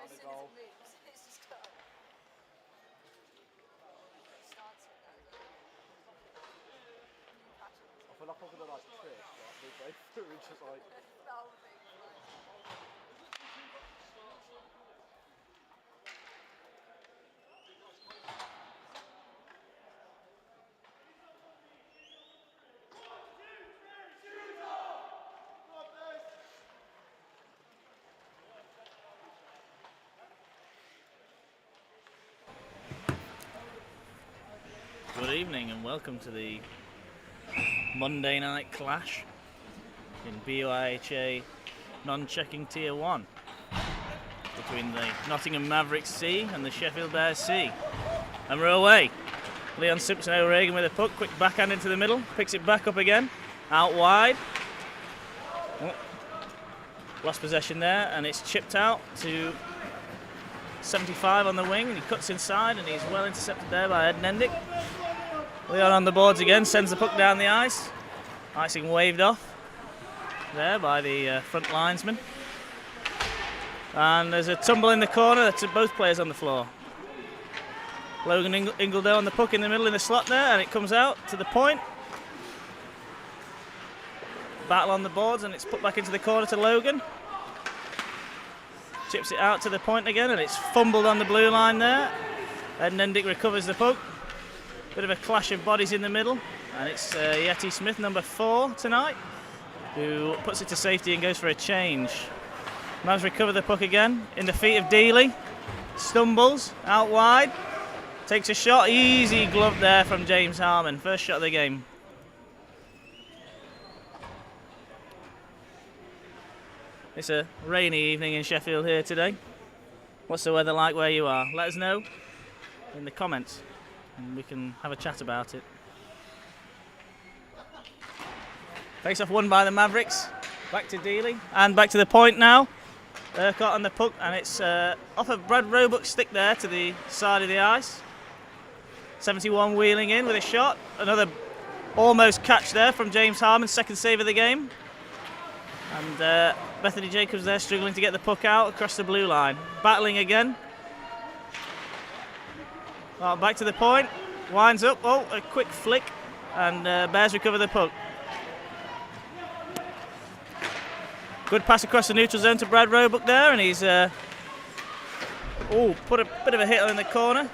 as soon as goal. it moves, it's just got starts with that. I feel like I'm gonna like trip like midway through and just like. Good evening and welcome to the Monday night clash in BUIHA non-checking Tier 1 between the Nottingham Mavericks C and the Sheffield C. And we're away. Leon Simpson O'Regan with a puck, quick backhand into the middle, picks it back up again, out wide. Oh, lost possession there and it's chipped out to 75 on the wing, and he cuts inside and he's well intercepted there by Ed Nendick. Leon on the boards again, sends the puck down the ice. Icing waved off there by the front linesman. And there's a tumble in the corner, that's both players on the floor. Logan Ingledale on the puck in the middle in the slot there, and it comes out to the point. Battle on the boards and it's put back into the corner to Logan. Chips it out to the point again and it's fumbled on the blue line there. Ed Nendick recovers the puck. Bit of a clash of bodies in the middle, and it's Yeti Smith, number 4 tonight, who puts it to safety and goes for a change. Mavs recover the puck again in the feet of Dealey. Stumbles out wide, takes a shot, easy glove there from James Harmon. First shot of the game. It's a rainy evening in Sheffield here today. What's the weather like where you are? Let us know in the comments and we can have a chat about it. Face off won by the Mavericks. Back to Dealey and back to the point now. Urquhart on the puck and it's off of Brad Roebuck's stick there to the side of the ice. 71 wheeling in with a shot. Another almost catch there from James Harmon, second save of the game. And Bethany Jacobs there struggling to get the puck out across the blue line. Battling again. Well, back to the point. Winds up. Oh, a quick flick. And Bears recover the puck. Good pass across the neutral zone to Brad Roebuck there. And he's put a bit of a hit in the corner.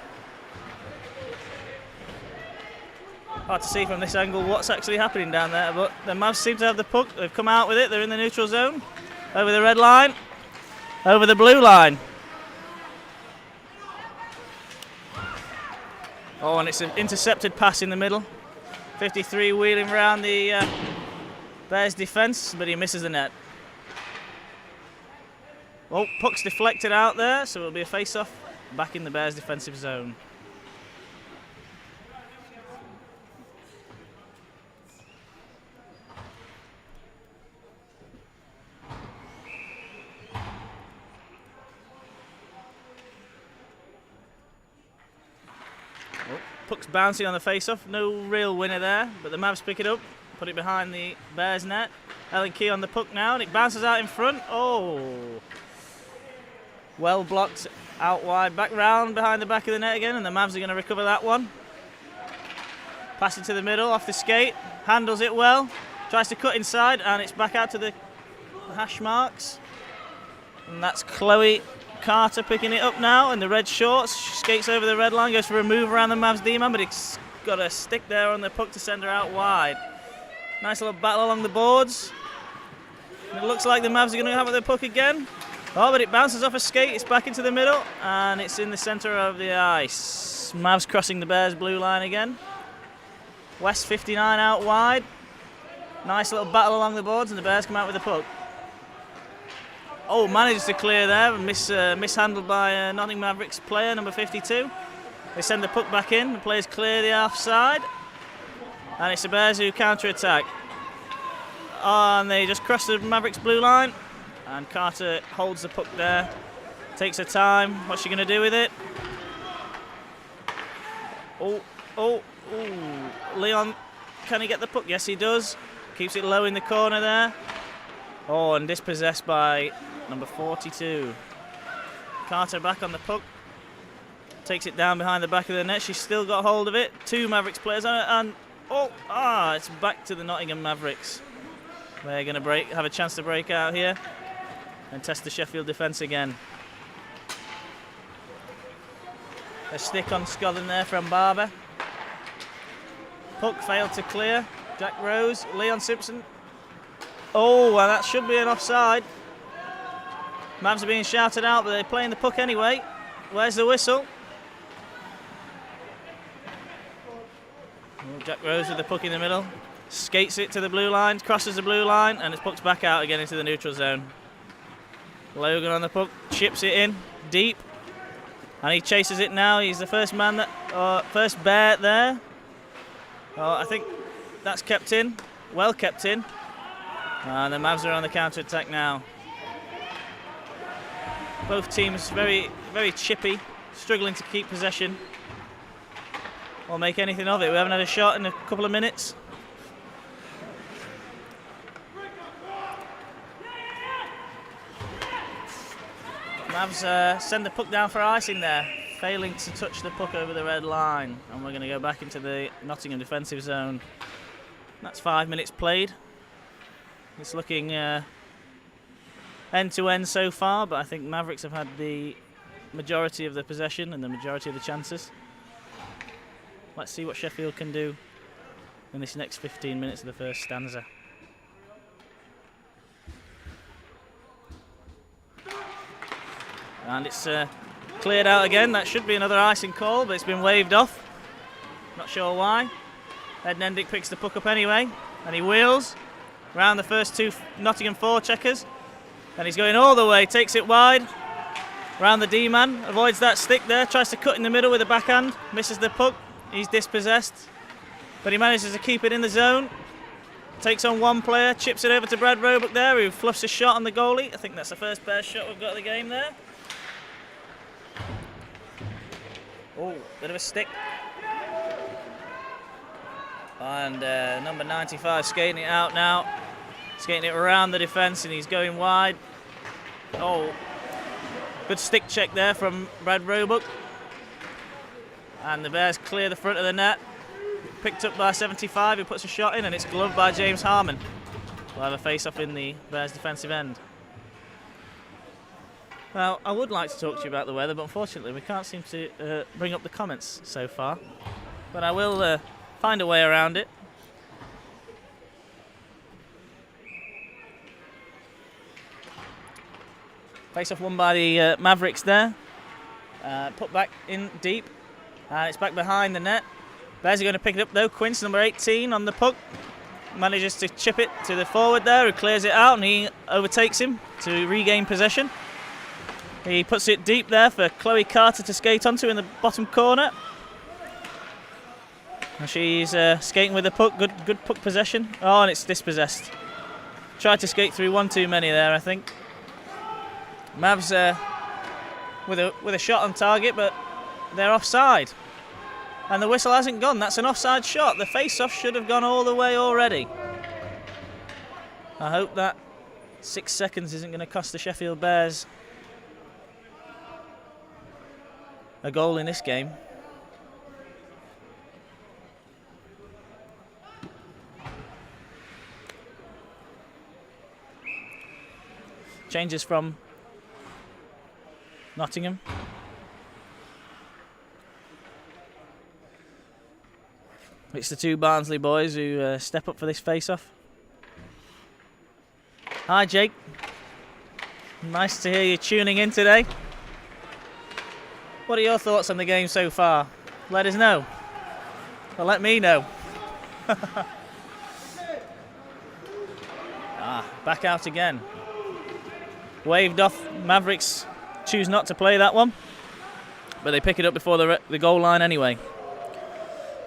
Hard to see from this angle what's actually happening down there, but the Mavs seem to have the puck. They've come out with it. They're in the neutral zone. Over the red line. Over the blue line. Oh, and it's an intercepted pass in the middle. 53 wheeling around the Bears defence, but he misses the net. Oh, puck's deflected out there, so it'll be a face-off back in the Bears defensive zone. Puck's bouncing on the face-off, no real winner there, but the Mavs pick it up, put it behind the Bears net. Ellen Key on the puck now, and it bounces out in front. Oh! Well blocked out wide, back round behind the back of the net again, and the Mavs are going to recover that one. Pass it to the middle, off the skate, handles it well, tries to cut inside, and it's back out to the hash marks. And that's Chloe Carter picking it up now in the red shorts. She skates over the red line, goes for a move around the Mavs D-man, but it's got a stick there on the puck to send her out wide. Nice little battle along the boards. And it looks like the Mavs are going to have the puck again. Oh, but it bounces off a skate, it's back into the middle, and it's in the centre of the ice. Mavs crossing the Bears blue line again. West 59 out wide. Nice little battle along the boards, and the Bears come out with the puck. Oh, manages to clear there, mishandled by Nottingham Mavericks player, number 52. They send the puck back in, the players clear the offside, and it's the Bears who counter-attack. Oh, and they just cross the Mavericks blue line, and Carter holds the puck there, takes her time. What's she going to do with it? Oh, Leon, can he get the puck? Yes, he does. Keeps it low in the corner there. Oh, and dispossessed by number 42. Carter back on the puck. Takes it down behind the back of the net. She's still got hold of it. 2 Mavericks players on it, and it's back to the Nottingham Mavericks. They're going to have a chance to break out here and test the Sheffield defence again. A stick on Scotland there from Barber. Puck failed to clear. Jack Rose, Leon Simpson. Oh, and that should be an offside. Mavs are being shouted out, but they're playing the puck anyway. Where's the whistle? Oh, Jack Rose with the puck in the middle. Skates it to the blue line, crosses the blue line, and it's pucked back out again into the neutral zone. Logan on the puck, chips it in, deep. And he chases it now. He's the first man first bear there. Oh, I think that's kept in. Well kept in. And the Mavs are on the counter-attack now. Both teams very, very chippy, struggling to keep possession or make anything of it. We haven't had a shot in a couple of minutes. Mavs send the puck down for icing there, failing to touch the puck over the red line. And we're going to go back into the Nottingham defensive zone. That's 5 minutes played. It's looking end-to-end so far, but I think Mavericks have had the majority of the possession and the majority of the chances. Let's see what Sheffield can do in this next 15 minutes of the first stanza. And it's cleared out again. That should be another icing call, but it's been waved off. Not sure why. Ed Nendick picks the puck up anyway, and he wheels around the first 2 Nottingham forecheckers. And he's going all the way, takes it wide. Round the D-man, avoids that stick there, tries to cut in the middle with a backhand, misses the puck. He's dispossessed, but he manages to keep it in the zone. Takes on 1 player, chips it over to Brad Roebuck there, who fluffs a shot on the goalie. I think that's the first bear shot we've got of the game there. Oh, bit of a stick. And number 95 skating it out now. Skating it around the defence, and he's going wide. Oh, good stick check there from Brad Roebuck. And the Bears clear the front of the net. Picked up by 75, who puts a shot in, and it's gloved by James Harmon. We'll have a face-off in the Bears defensive end. Well, I would like to talk to you about the weather, but unfortunately we can't seem to bring up the comments so far. But I will find a way around it. Face-off won by the Mavericks there. Put back in deep. And it's back behind the net. Bears are going to pick it up though. Quince, number 18, on the puck. Manages to chip it to the forward there, who clears it out, and he overtakes him to regain possession. He puts it deep there for Chloe Carter to skate onto in the bottom corner. And she's skating with the puck. Good puck possession. Oh, and it's dispossessed. Tried to skate through one too many there, I think. Mavs with a shot on target, but they're offside. And the whistle hasn't gone. That's an offside shot. The face-off should have gone all the way already. I hope that 6 seconds isn't going to cost the Sheffield Bears a goal in this game. Changes from Nottingham. It's the 2 Barnsley boys who step up for this face-off. Hi, Jake. Nice to hear you tuning in today. What are your thoughts on the game so far? Let us know. Or let me know. Back out again. Waved off. Mavericks choose not to play that one, but they pick it up before the goal line anyway.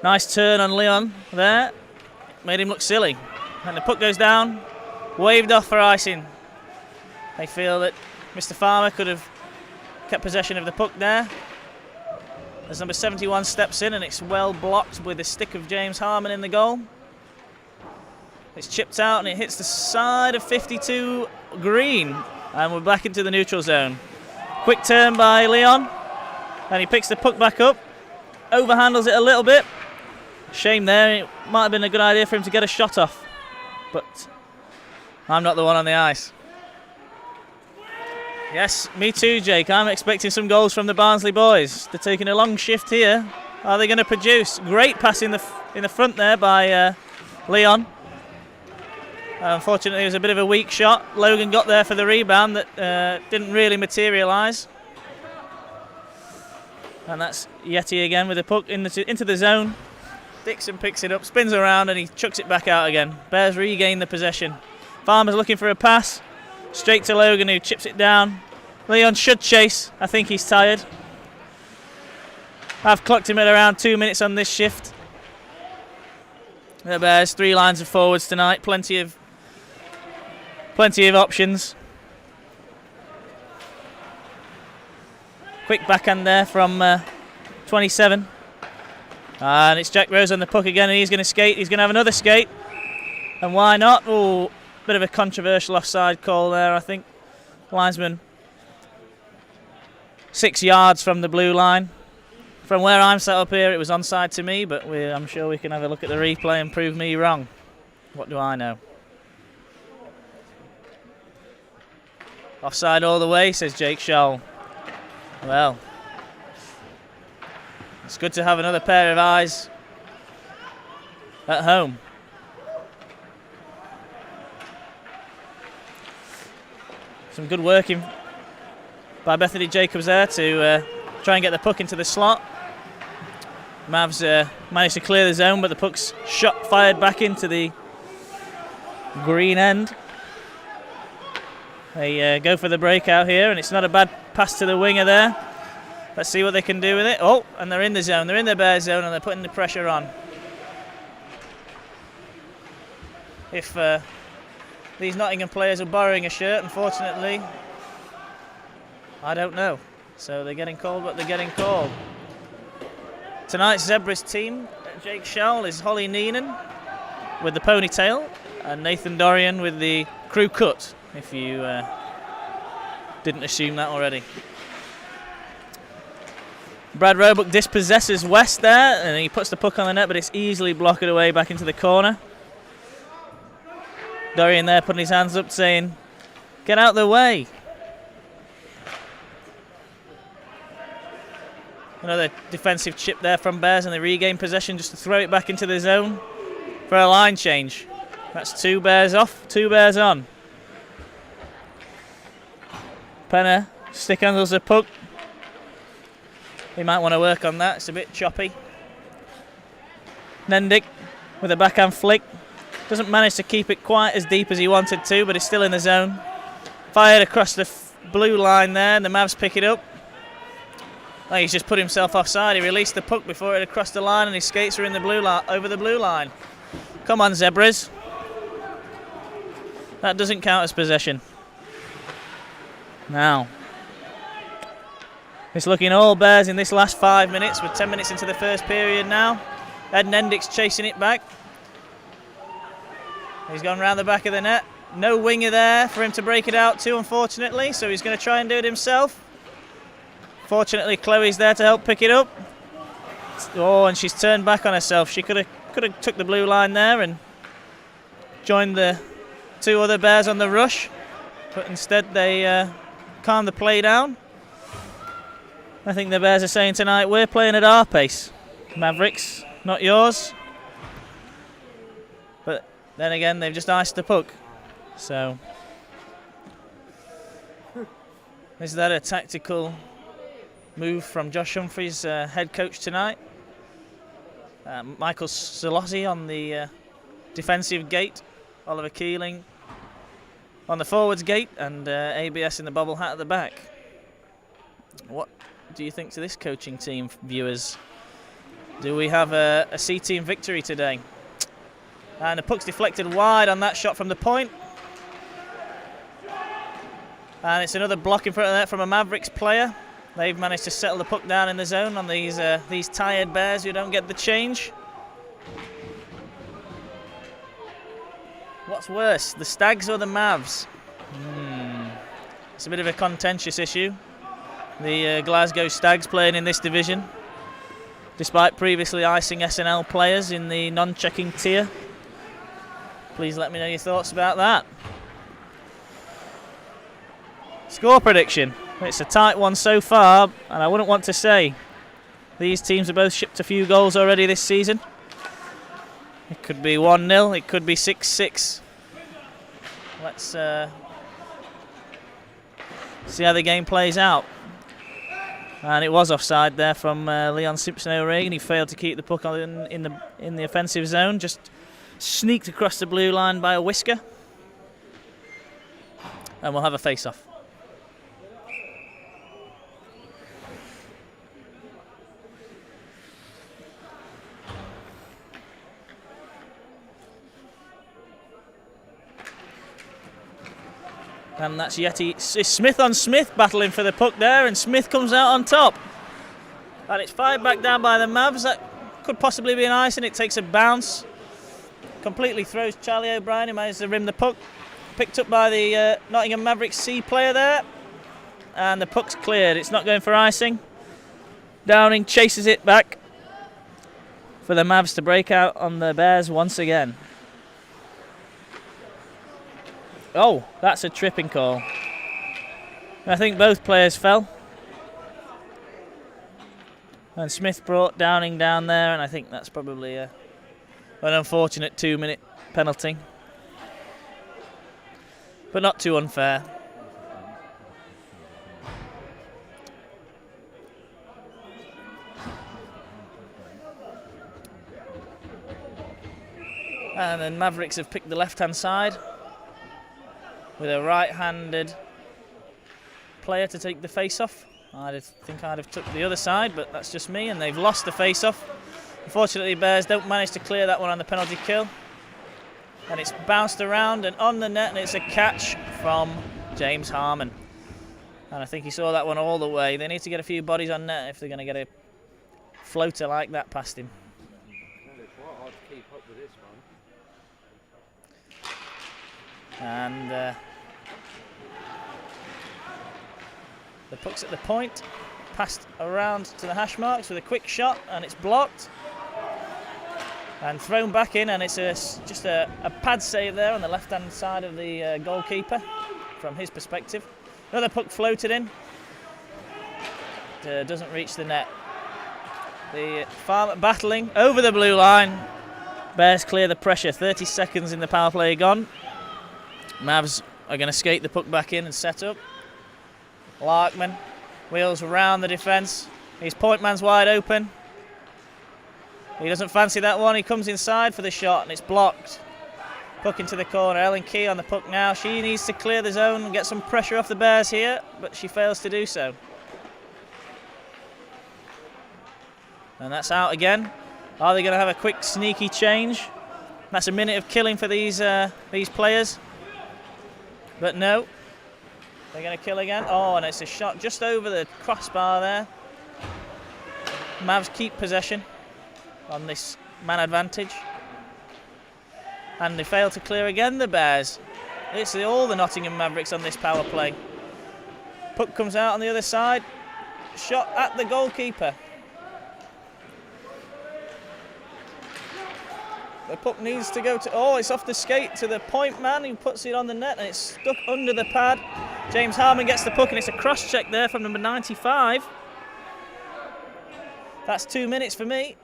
Nice turn on Leon there. Made him look silly. And the puck goes down. Waved off for icing. They feel that Mr. Farmer could have kept possession of the puck there. As number 71 steps in, and it's well blocked with the stick of James Harmon in the goal. It's chipped out and it hits the side of 52 green. And we're back into the neutral zone. Quick turn by Leon, and he picks the puck back up, overhandles it a little bit. Shame there, it might have been a good idea for him to get a shot off, but I'm not the one on the ice. Yes, me too, Jake. I'm expecting some goals from the Barnsley boys. They're taking a long shift here. Are they going to produce? Great pass in the front there by Leon. Unfortunately, it was a bit of a weak shot. Logan got there for the rebound that didn't really materialise. And that's Yeti again with the puck into the zone. Dixon picks it up, spins around, and he chucks it back out again. Bears regain the possession. Farmer's looking for a pass. Straight to Logan, who chips it down. Leon should chase. I think he's tired. I've clocked him at around 2 minutes on this shift. The Bears, 3 lines of forwards tonight. Plenty of options. Quick backhand there from 27. And it's Jack Rose on the puck again, and he's going to skate. He's going to have another skate. And why not? Oh, bit of a controversial offside call there, I think. Linesman 6 yards from the blue line. From where I'm sat up here, it was onside to me, but I'm sure we can have a look at the replay and prove me wrong. What do I know? Offside all the way, says Jake Scholl. Well, it's good to have another pair of eyes at home. Some good working by Bethany Jacobs there to try and get the puck into the slot. Mavs managed to clear the zone, but the puck's fired back into the green end. They go for the breakout here, and it's not a bad pass to the winger there. Let's see what they can do with it. Oh, and they're in the zone. They're in the Bears zone, and they're putting the pressure on. If these Nottingham players are borrowing a shirt, unfortunately, I don't know. So they're getting called, but they're getting called. Tonight's Zebras team, Jake Scholl, is Holly Neenan with the ponytail, and Nathan Dorian with the crew cut, if you didn't assume that already. Brad Roebuck dispossesses West there, and he puts the puck on the net, but it's easily blocked away back into the corner. Dorian there putting his hands up saying, "Get out of the way." Another defensive chip there from Bears, and they regain possession just to throw it back into the zone for a line change. That's 2 Bears off, 2 Bears on. Penner stick handles the puck. He might want to work on that, it's a bit choppy. Nendick with a backhand flick. Doesn't manage to keep it quite as deep as he wanted to, but it's still in the zone. Fired across the blue line there, and the Mavs pick it up. Oh, he's just put himself offside. He released the puck before it had crossed the line, and his skates are in the over the blue line. Come on, Zebras. That doesn't count as possession. Now, it's looking all Bears in this last 5 minutes. We're 10 minutes into the first period now. Ed Nendick's chasing it back. He's gone round the back of the net. No winger there for him to break it out to, unfortunately, so he's going to try and do it himself. Fortunately, Chloe's there to help pick it up. Oh, and she's turned back on herself. She could have took the blue line there and joined the 2 other Bears on the rush, but instead they calmed the play down. I think the Bears are saying tonight, we're playing at our pace, Mavericks, not yours. But then again, they've just iced the puck. So, is that a tactical move from Josh Humphreys, head coach tonight? Michael Solossi on the defensive gate, Oliver Keeling on the forwards gate, and ABS in the bobble hat at the back. What do you think to this coaching team, viewers? Do we have a C team victory today? And the puck's deflected wide on that shot from the point. And it's another block in front of that from a Mavericks player. They've managed to settle the puck down in the zone on these tired Bears who don't get the change. What's worse, the Stags or the Mavs? It's a bit of a contentious issue. the Glasgow Stags playing in this division, despite previously icing SNL players in the non-checking tier. Please let me know your thoughts about that. Score prediction. It's a tight one so far, and I wouldn't want to say. These teams have both shipped a few goals already this season. It could be 1-0, it could be 6-6. Let's see how the game plays out. And it was offside there from Leon Simpson-O'Regan. He failed to keep the puck in the offensive zone, just sneaked across the blue line by a whisker. And we'll have a face-off. And that's Yeti. It's Smith on Smith battling for the puck there, and Smith comes out on top. And it's fired back down by the Mavs. That could possibly be an ice, and it takes a bounce. Completely throws Charlie O'Brien, who managed to rim the puck. Picked up by the Nottingham Mavericks C player there. And the puck's cleared. It's not going for icing. Downing chases it back for the Mavs to break out on the Bears once again. Oh, that's a tripping call. I think both players fell. And Smith brought Downing down there, and I think that's probably an unfortunate 2-minute penalty. But not too unfair. And then Mavericks have picked the left-hand side with a right-handed player to take the face-off. I think I'd have took the other side, but that's just me, and they've lost the face-off. Unfortunately, Bears don't manage to clear that one on the penalty kill. And it's bounced around and on the net, and it's a catch from James Harmon. And I think he saw that one all the way. They need to get a few bodies on net if they're going to get a floater like that past him. It's quite hard to keep up with this one. And the puck's at the point, passed around to the hash marks with a quick shot, and it's blocked and thrown back in, and it's just a pad save there on the left-hand side of the goalkeeper from his perspective. Another puck floated in, doesn't reach the net. The Farmer battling over the blue line. Bears clear the pressure. 30 seconds in the power play gone. Mavs are going to skate the puck back in and set up. Larkman wheels around the defence. His point man's wide open. He doesn't fancy that one. He comes inside for the shot, and it's blocked. Puck into the corner. Ellen Key on the puck now. She needs to clear the zone and get some pressure off the Bears here, but she fails to do so. And that's out again. Are they going to have a quick sneaky change? That's a minute of killing for these players. But no. They're going to kill again. Oh, and it's a shot just over the crossbar there. Mavs keep possession on this man advantage. And they fail to clear again, the Bears. It's all the Nottingham Mavericks on this power play. Puck comes out on the other side. Shot at the goalkeeper. The puck needs to go to... Oh, it's off the skate to the point man who puts it on the net, and it's stuck under the pad. James Harmon gets the puck, and it's a cross-check there from number 95. That's 2 minutes for me.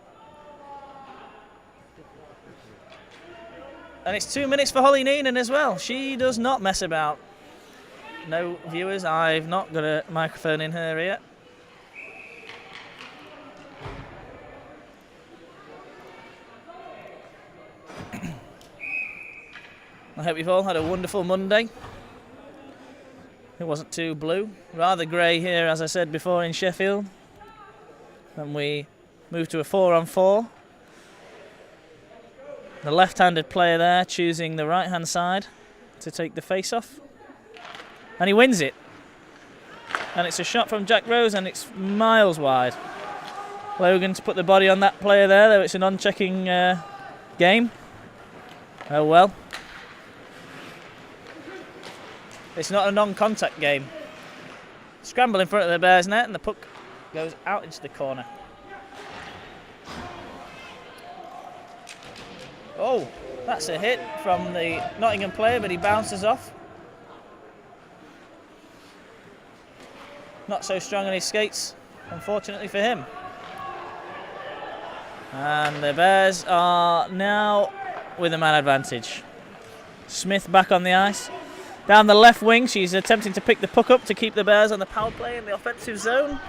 And it's 2 minutes for Holly Neenan as well. She does not mess about. No viewers, I've not got a microphone in her ear. I hope you've all had a wonderful Monday. It wasn't too blue. Rather grey here, as I said before, in Sheffield. And we move to a 4-on-4. The left-handed player there choosing the right-hand side to take the face-off. And he wins it. And it's a shot from Jack Rose, and it's miles wide. Logan's put the body on that player there, though it's a non-checking game. Oh well. It's not a non-contact game. Scramble in front of the Bears net, and the puck goes out into the corner. Oh, that's a hit from the Nottingham player, but he bounces off. Not so strong on his skates, unfortunately for him. And the Bears are now with a man advantage. Smith back on the ice. Down the left wing, she's attempting to pick the puck up to keep the Bears on the power play in the offensive zone.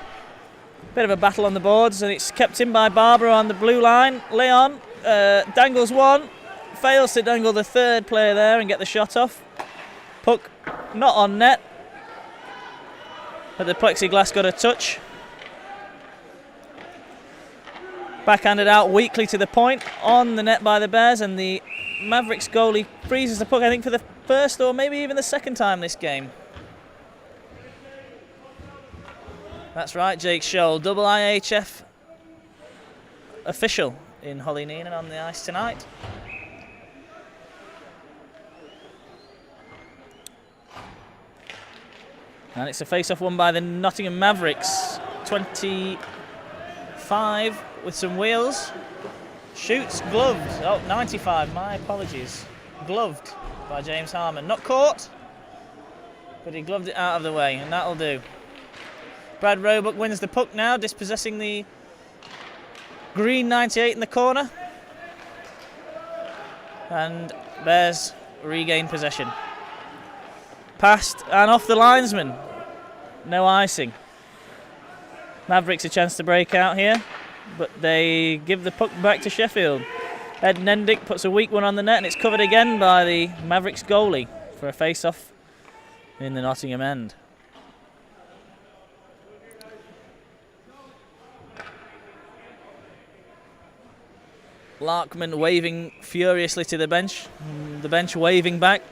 Bit of a battle on the boards, and it's kept in by Barbara on the blue line. Leon dangles one, fails to dangle the third player there and get the shot off. Puck not on net, but the plexiglass got a touch. Backhanded out weakly to the point, on the net by the Bears, and the Mavericks goalie freezes the puck, I think, for the first or maybe even the second time this game. That's right, Jake Scholl, double IHF official in Hollyneenan on the ice tonight. And it's a face-off won by the Nottingham Mavericks. 25 with some wheels. Shoots, gloved. Oh, 95, my apologies. Gloved by James Harmon. Not caught, but he gloved it out of the way, and that'll do. Brad Roebuck wins the puck now, dispossessing the green 98 in the corner. And Bears regain possession. Passed and off the linesman. No icing. Mavericks a chance to break out here, but they give the puck back to Sheffield. Ed Nendick puts a weak one on the net, and it's covered again by the Mavericks goalie for a face-off in the Nottingham end. Larkman waving furiously to the bench waving back.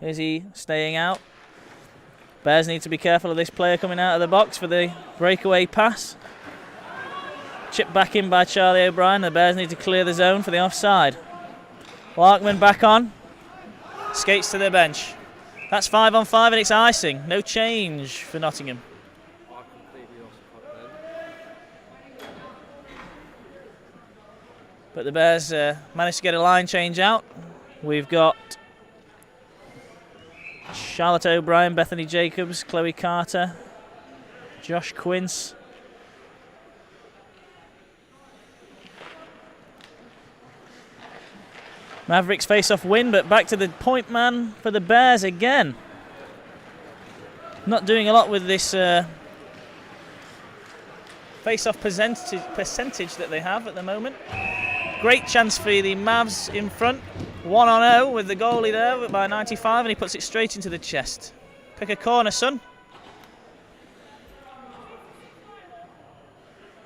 Is he staying out? Bears need to be careful of this player coming out of the box for the breakaway pass. Chipped back in by Charlie O'Brien. The Bears need to clear the zone for the offside. Larkman back on. Skates to the bench. That's 5-on-5 and it's icing. No change for Nottingham. But the Bears managed to get a line change out. We've got Charlotte O'Brien, Bethany Jacobs, Chloe Carter, Josh Quince. Mavericks face-off win, but back to the point man for the Bears again. Not doing a lot with this face-off percentage that they have at the moment. Great chance for the Mavs in front. 1-0 with the goalie there by 95, and he puts it straight into the chest. Pick a corner, son.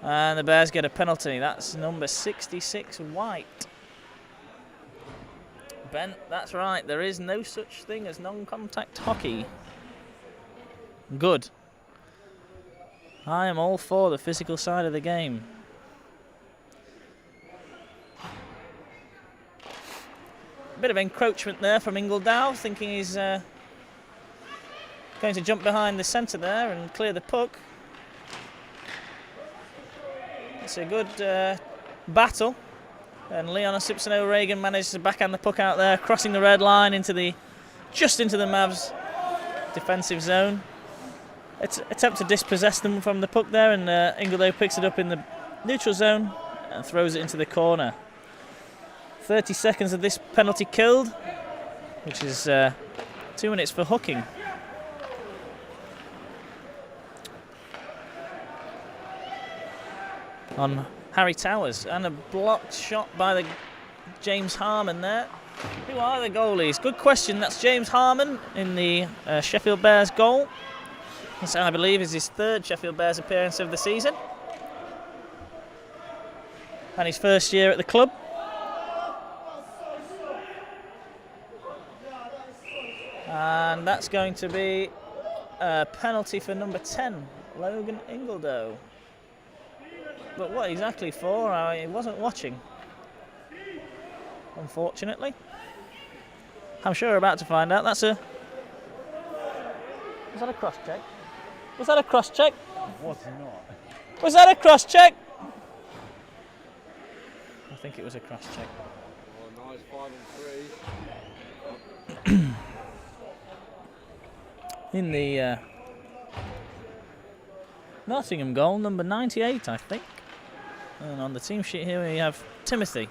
And the Bears get a penalty. That's number 66, White. Ben, that's right. There is no such thing as non-contact hockey. Good. I am all for the physical side of the game. Bit of encroachment there from Ingledow, thinking he's going to jump behind the centre there and clear the puck. It's a good battle, and Leon Simpson O'Regan managed to backhand the puck out there, crossing the red line just into the Mavs defensive zone. Attempt to dispossess them from the puck there, and Ingledow picks it up in the neutral zone and throws it into the corner. 30 seconds of this penalty killed, which is 2 minutes for hooking. On Harry Towers, and a blocked shot by the James Harmon there. Who are the goalies? Good question. That's James Harmon in the Sheffield Bears goal. This, I believe, is his third Sheffield Bears appearance of the season, and his first year at the club. And that's going to be a penalty for number 10, Logan Ingledow. But what exactly for? I wasn't watching, unfortunately. I'm sure we're about to find out. That's a Was that a cross check? Was that a cross check? Was not. Was that a cross check? I think it was a cross check. Oh, nice 5 and 3. In the Nottingham goal, number 98, I think. And on the team sheet here we have Timothy.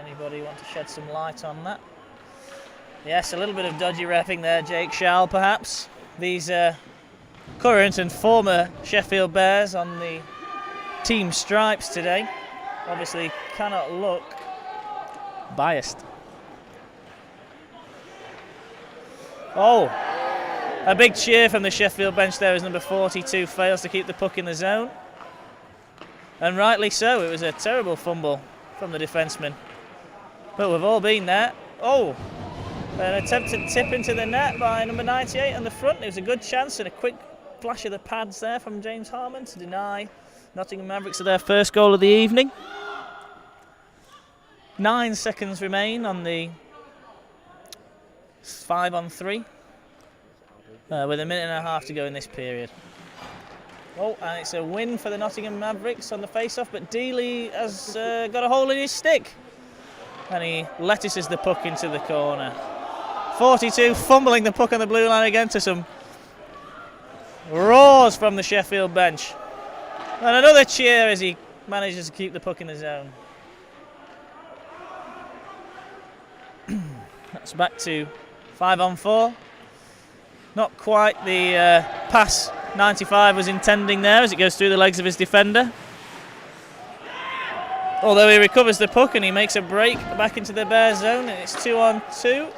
Anybody want to shed some light on that? Yes, a little bit of dodgy reffing there, Jake Schall perhaps. These current and former Sheffield Bears on the team stripes today obviously cannot look biased. Oh, a big cheer from the Sheffield bench there as number 42 fails to keep the puck in the zone. And rightly so, it was a terrible fumble from the defenceman. But we've all been there. Oh, an attempted tip into the net by number 98 on the front. It was a good chance and a quick flash of the pads there from James Harmon to deny Nottingham Mavericks of their first goal of the evening. 9 seconds remain on the 5 on 3 with a minute and a half to go in this period. Oh, and it's a win for the Nottingham Mavericks on the face-off, but Dealey has got a hole in his stick and he lettuces the puck into the corner. 42 fumbling the puck on the blue line again to some roars from the Sheffield bench. And another cheer as he manages to keep the puck in the zone. That's back to 5 on 4. Not quite the pass 95 was intending there as it goes through the legs of his defender. Although he recovers the puck and he makes a break back into the Bears zone, and it's 2 on 2.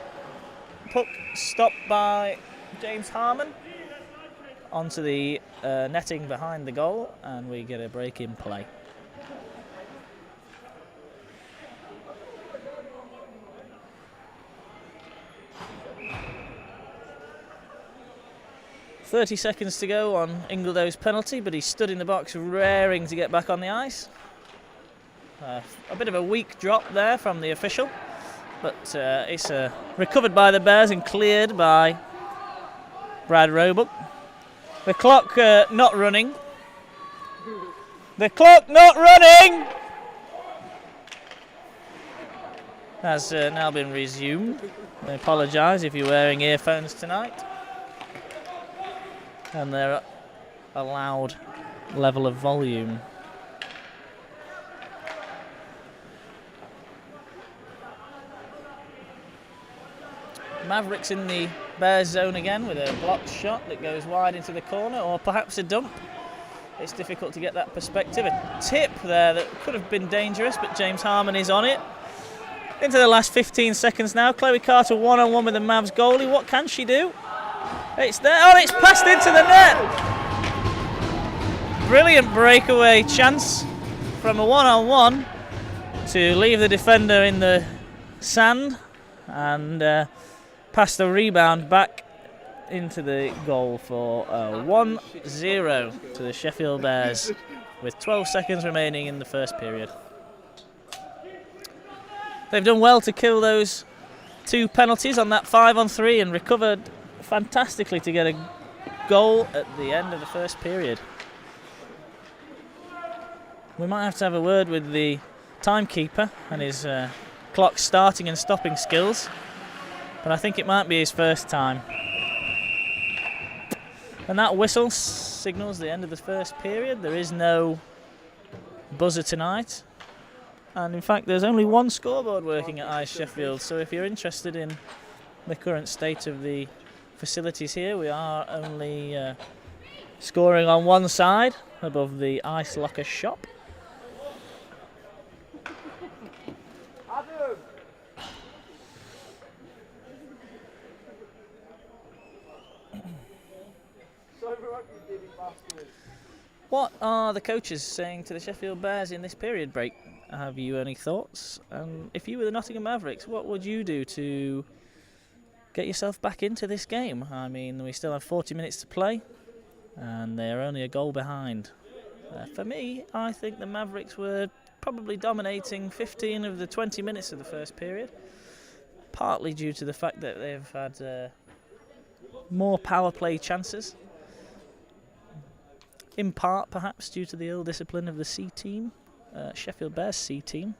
Puck stopped by James Harmon onto the netting behind the goal, and we get a break in play. .30 seconds to go on Ingledow's penalty, but he stood in the box raring to get back on the ice. A bit of a weak drop there from the official, but it's recovered by the Bears and cleared by Brad Roebuck. The clock not running. The clock not running! Has now been resumed. I apologise if you're wearing earphones tonight. And they're at a loud level of volume. Mavericks in the Bears zone again with a blocked shot that goes wide into the corner, or perhaps a dump. It's difficult to get that perspective. A tip there that could have been dangerous, but James Harmon is on it. Into the last 15 seconds now. Chloe Carter one-on-one with the Mavs goalie. What can she do? It's there. Oh, it's passed into the net. Brilliant breakaway chance from a one-on-one to leave the defender in the sand and pass the rebound back into the goal for 1-0 to the Sheffield Bears with 12 seconds remaining in the first period. They've done well to kill those 2 penalties on that 5 on 3 and recovered fantastically to get a goal at the end of the first period. We might have to have a word with the timekeeper and his clock starting and stopping skills, but I think it might be his first time. And that whistle signals the end of the first period. There is no buzzer tonight, and in fact there's only one scoreboard working at Ice Sheffield, so if you're interested in the current state of the facilities here, we are only scoring on one side above the ice locker shop. What are the coaches saying to the Sheffield Bears in this period break? Have you any thoughts? If you were the Nottingham Mavericks, what would you do to get yourself back into this game? I mean, we still have 40 minutes to play, and they're only a goal behind. For me, I think the Mavericks were probably dominating 15 of the 20 minutes of the first period, partly due to the fact that they've had more power play chances. In part, perhaps, due to the ill discipline of the C team, Sheffield Bears C team.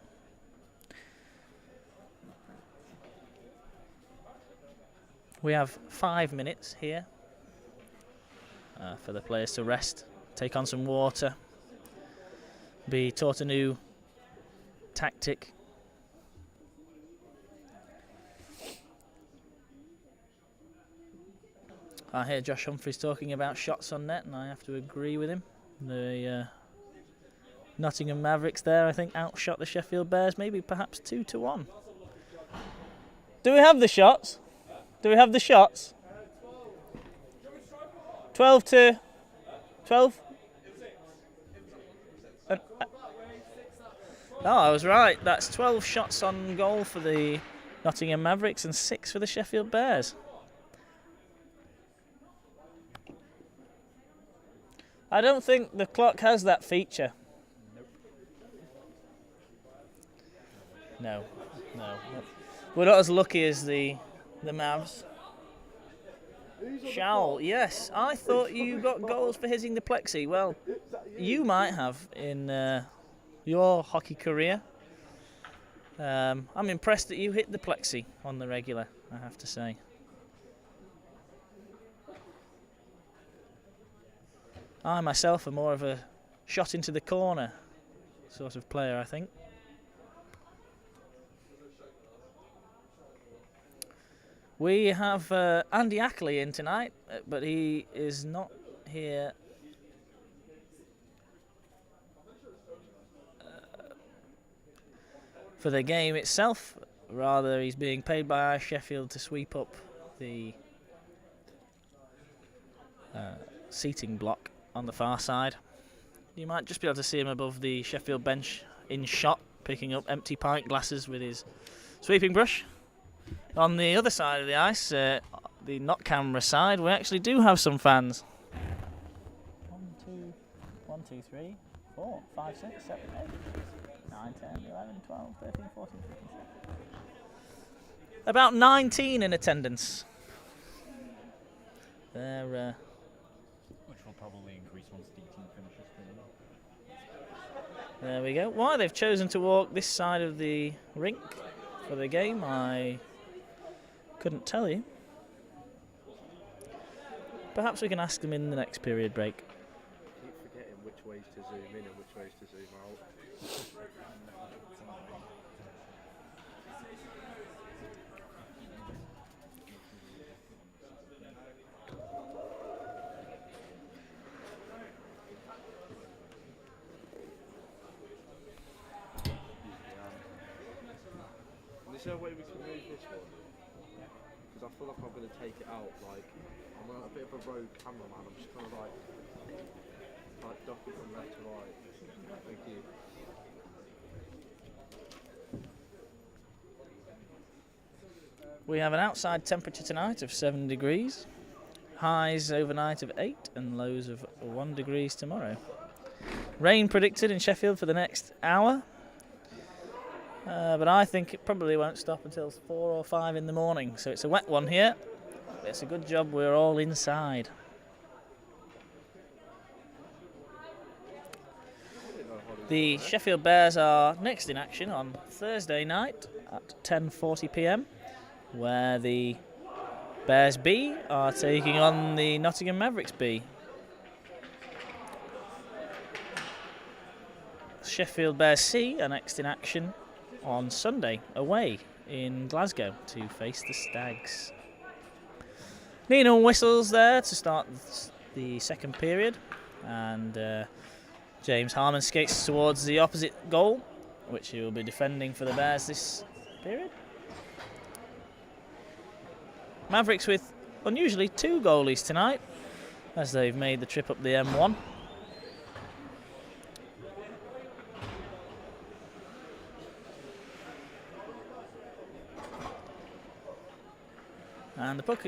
We have 5 minutes here for the players to rest, take on some water, be taught a new tactic. I hear Josh Humphries talking about shots on net, and I have to agree with him. The Nottingham Mavericks there, I think, outshot the Sheffield Bears, maybe perhaps 2-1. Do we have the shots? Do we have the shots? 12-12? Oh, I was right. That's 12 shots on goal for the Nottingham Mavericks and 6 for the Sheffield Bears. I don't think the clock has that feature. No. We're not as lucky as the Mavs. Shawl, yes. I thought you got goals for hitting the plexi. Well, you might have in your hockey career. I'm impressed that you hit the plexi on the regular, I have to say. I myself am more of a shot into the corner sort of player, I think. We have Andy Ackley in tonight, but he is not here for the game itself. Rather, he's being paid by Sheffield to sweep up the seating block on the far side. You might just be able to see him above the Sheffield bench in shot, picking up empty pint glasses with his sweeping brush. On the other side of the ice, the not camera side, we actually do have some fans. 1, 2, 3, 4, 5, 6, 7, 8, 9, 10, 11, 12, 13, 14, 15, 16. About 19 in attendance. They're which will probably increase once the team finishes. There we go. Why they've chosen to walk this side of the rink for the game, I couldn't tell you. Perhaps we can ask them in the next period break. I keep forgetting which ways to zoom in and which ways to zoom out. Is there a way we can move this one? Because I feel like I'm going to take it out, like, I'm a bit of a rogue cameraman, I'm just kind of like ducking from left to right. Thank you. We have an outside temperature tonight of 7 degrees, highs overnight of 8 and lows of 1 degrees tomorrow. Rain predicted in Sheffield for the next hour. But I think it probably won't stop until 4 or 5 in the morning. So it's a wet one here. It's a good job we're all inside. The Sheffield Bears are next in action on Thursday night at 10:40 p.m, where the Bears B are taking on the Nottingham Mavericks B. Sheffield Bears C are next in action on Sunday, away in Glasgow to face the Stags. Nina whistles there to start the second period, and James Harmon skates towards the opposite goal, which he will be defending for the Bears this period. Mavericks with unusually 2 goalies tonight, as they've made the trip up the M1. And the puck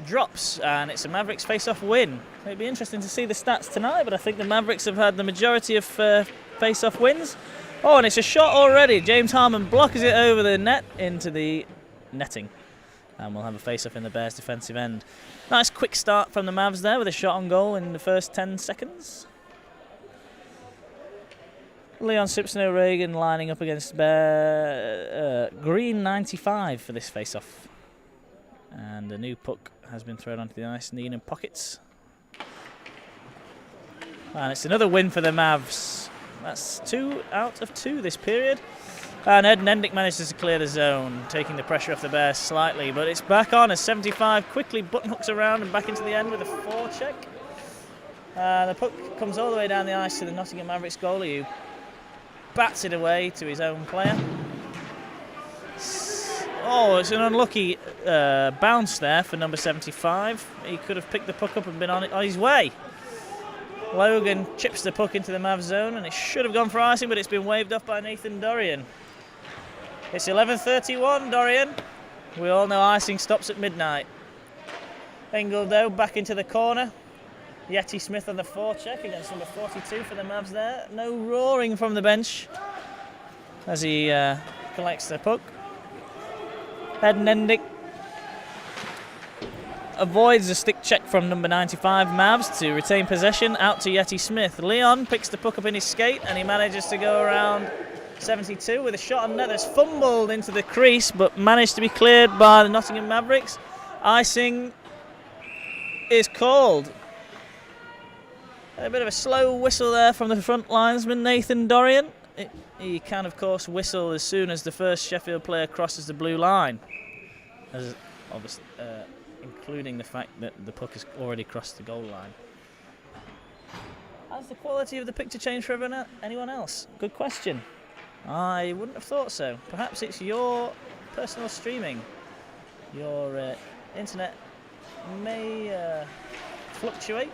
drops, and it's a Mavericks face-off win. It'd be interesting to see the stats tonight, but I think the Mavericks have had the majority of face-off wins. Oh, and it's a shot already. James Harmon blocks it over the net into the netting. And we'll have a face-off in the Bears' defensive end. Nice quick start from the Mavs there with a shot on goal in the first 10 seconds. Leon Simpson O'Regan lining up against green 95 for this face-off. And a new puck has been thrown onto the ice, Neenan pockets. And it's another win for the Mavs. That's 2 out of 2 this period. And Ed Nendick manages to clear the zone, taking the pressure off the Bears slightly. But it's back on as 75 quickly button hooks around and back into the end with a forecheck. The puck comes all the way down the ice to the Nottingham Mavericks goalie, who bats it away to his own player. Oh, it's an unlucky bounce there for number 75. He could have picked the puck up and been on his way. Logan chips the puck into the Mavs zone, and it should have gone for icing, but it's been waved off by Nathan Dorian. It's 11:31, Dorian. We all know icing stops at midnight. Engeldo back into the corner. Yeti Smith on the forecheck against number 42 for the Mavs there. No roaring from the bench as he collects the puck. Ed Nendick avoids a stick check from number 95 Mavs to retain possession out to Yeti Smith. Leon picks the puck up in his skate and he manages to go around 72 with a shot on net that's fumbled into the crease but managed to be cleared by the Nottingham Mavericks. Icing is called. A bit of a slow whistle there from the front linesman Nathan Dorian. He can of course whistle as soon as the first Sheffield player crosses the blue line, as obviously, including the fact that the puck has already crossed the goal line. Has the quality of the picture changed for anyone else? Good question. I wouldn't have thought so. Perhaps it's your personal streaming. Your internet may fluctuate,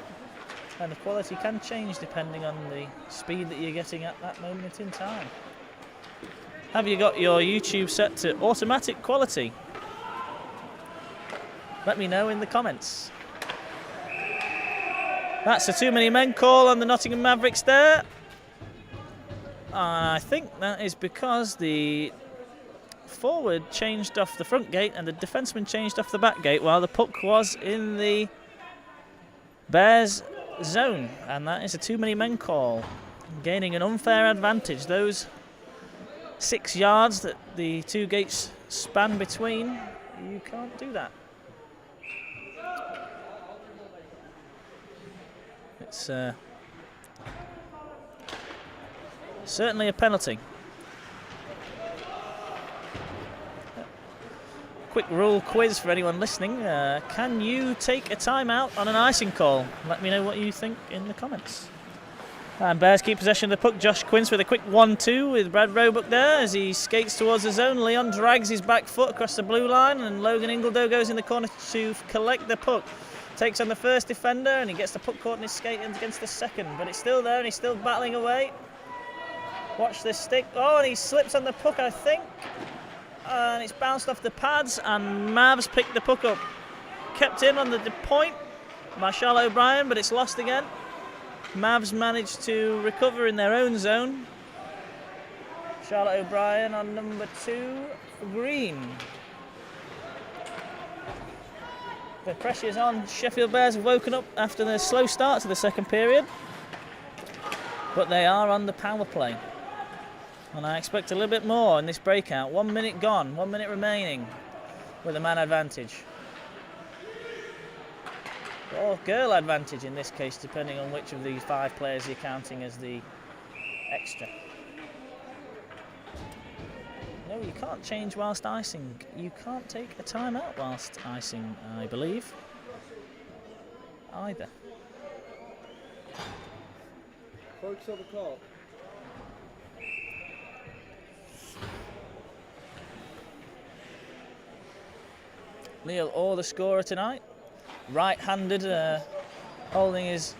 and the quality can change depending on the speed that you're getting at that moment in time. Have you got your YouTube set to automatic quality? Let me know in the comments. That's a too many men call on the Nottingham Mavericks there. I think that is because the forward changed off the front gate and the defenseman changed off the back gate while the puck was in the Bears zone, and that is a too many men call, gaining an unfair advantage. Those 6 yards that the two gates span between, you can't do that. It's certainly a penalty. Quick rule quiz for anyone listening. Can you take a timeout on an icing call? Let me know what you think in the comments. And Bears keep possession of the puck. Josh Quince with a quick 1-2 with Brad Roebuck there as he skates towards the zone. Leon drags his back foot across the blue line and Logan Ingledow goes in the corner to collect the puck. Takes on the first defender and he gets the puck caught in his skate against the second, but it's still there and he's still battling away. Watch this stick. Oh, and he slips on the puck, I think. And it's bounced off the pads and Mavs pick the puck up. Kept in on the point by Charlotte O'Brien, but it's lost again. Mavs managed to recover in their own zone. Charlotte O'Brien on number 2 for Green. The pressure's on. Sheffield Bears have woken up after the slow start to the second period, but they are on the power play. And I expect a little bit more in this breakout. 1 minute gone, 1 minute remaining with a man advantage. Or girl advantage in this case, depending on which of these 5 players you're counting as the extra. No, you can't change whilst icing. You can't take a timeout whilst icing, I believe. Either. Focus on the clock. Neil Orr, the scorer tonight. Right-handed, holding his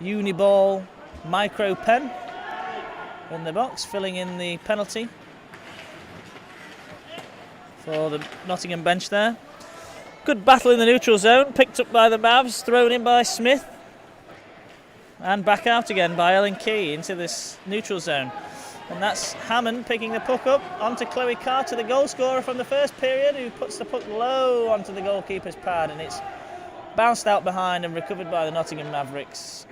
Uniball micro pen in the box, filling in the penalty for the Nottingham bench there. Good battle in the neutral zone, picked up by the Mavs, thrown in by Smith, and back out again by Ellen Key into this neutral zone. And that's Hammond picking the puck up onto Chloe Carter, the goal scorer from the first period, who puts the puck low onto the goalkeeper's pad, and it's Bounced out behind and recovered by the Nottingham Mavericks.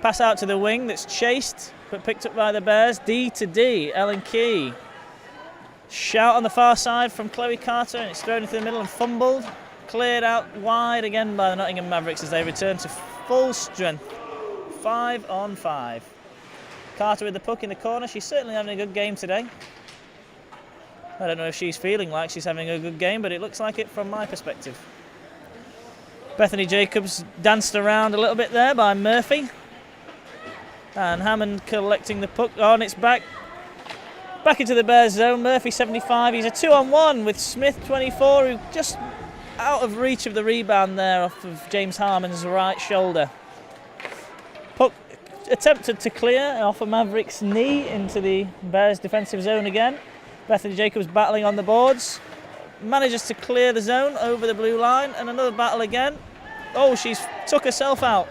Pass out to the wing that's chased but picked up by the Bears. D to D, Ellen Key. Shout on the far side from Chloe Carter, and it's thrown into the middle and fumbled. Cleared out wide again by the Nottingham Mavericks as they return to full strength. 5 on 5. Carter with the puck in the corner. She's certainly having a good game today. I don't know if she's feeling like she's having a good game, but it looks like it from my perspective. Bethany Jacobs danced around a little bit there by Murphy. And Hammond collecting the puck. Oh, and it's back into the Bears zone. Murphy 75. He's a 2-on-1 with Smith 24, who just out of reach of the rebound there off of James Harmon's right shoulder. Puck attempted to clear off a Mavericks knee into the Bears defensive zone again. Bethany Jacobs battling on the boards. Manages to clear the zone over the blue line, and another battle again. Oh, she's took herself out.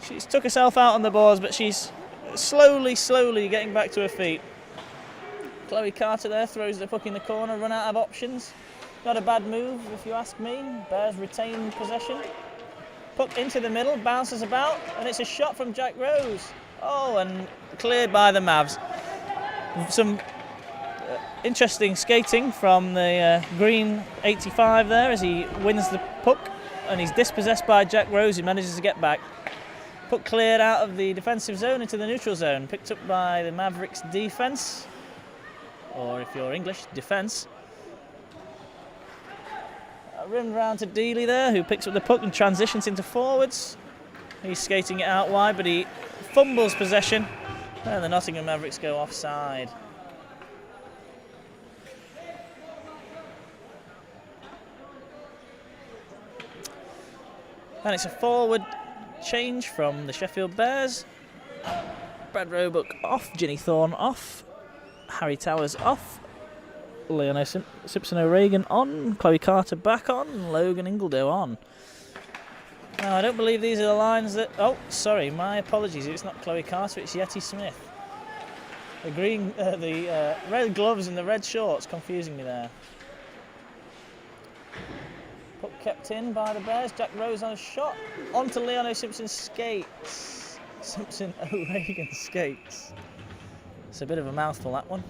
She's took herself out on the boards, but she's slowly getting back to her feet. Chloe Carter there throws the puck in the corner, run out of options. Not a bad move, if you ask me. Bears retain possession. Puck into the middle, bounces about, and it's a shot from Jack Rose. Oh, and cleared by the Mavs. Some interesting skating from the green 85 there as he wins the puck, and he's dispossessed by Jack Rose, who manages to get back. Puck cleared out of the defensive zone into the neutral zone, picked up by the Mavericks defence, or if you're English, defence. Rimmed round to Dealey there, who picks up the puck and transitions into forwards. He's skating it out wide, but he fumbles possession, and the Nottingham Mavericks go offside. And it's a forward change from the Sheffield Bears. Brad Roebuck off, Ginny Thorne off, Harry Towers off, Leono Simpson O'Regan on, Chloe Carter back on, and Logan Ingledow on. Now, I don't believe these are the lines that... Oh, sorry, my apologies. It's not Chloe Carter, it's Yeti Smith. The red gloves and the red shorts confusing me there. Puck kept in by the Bears. Jack Rose on a shot. Onto Leono Simpson's skates. Simpson O'Regan skates. It's a bit of a mouthful, that one.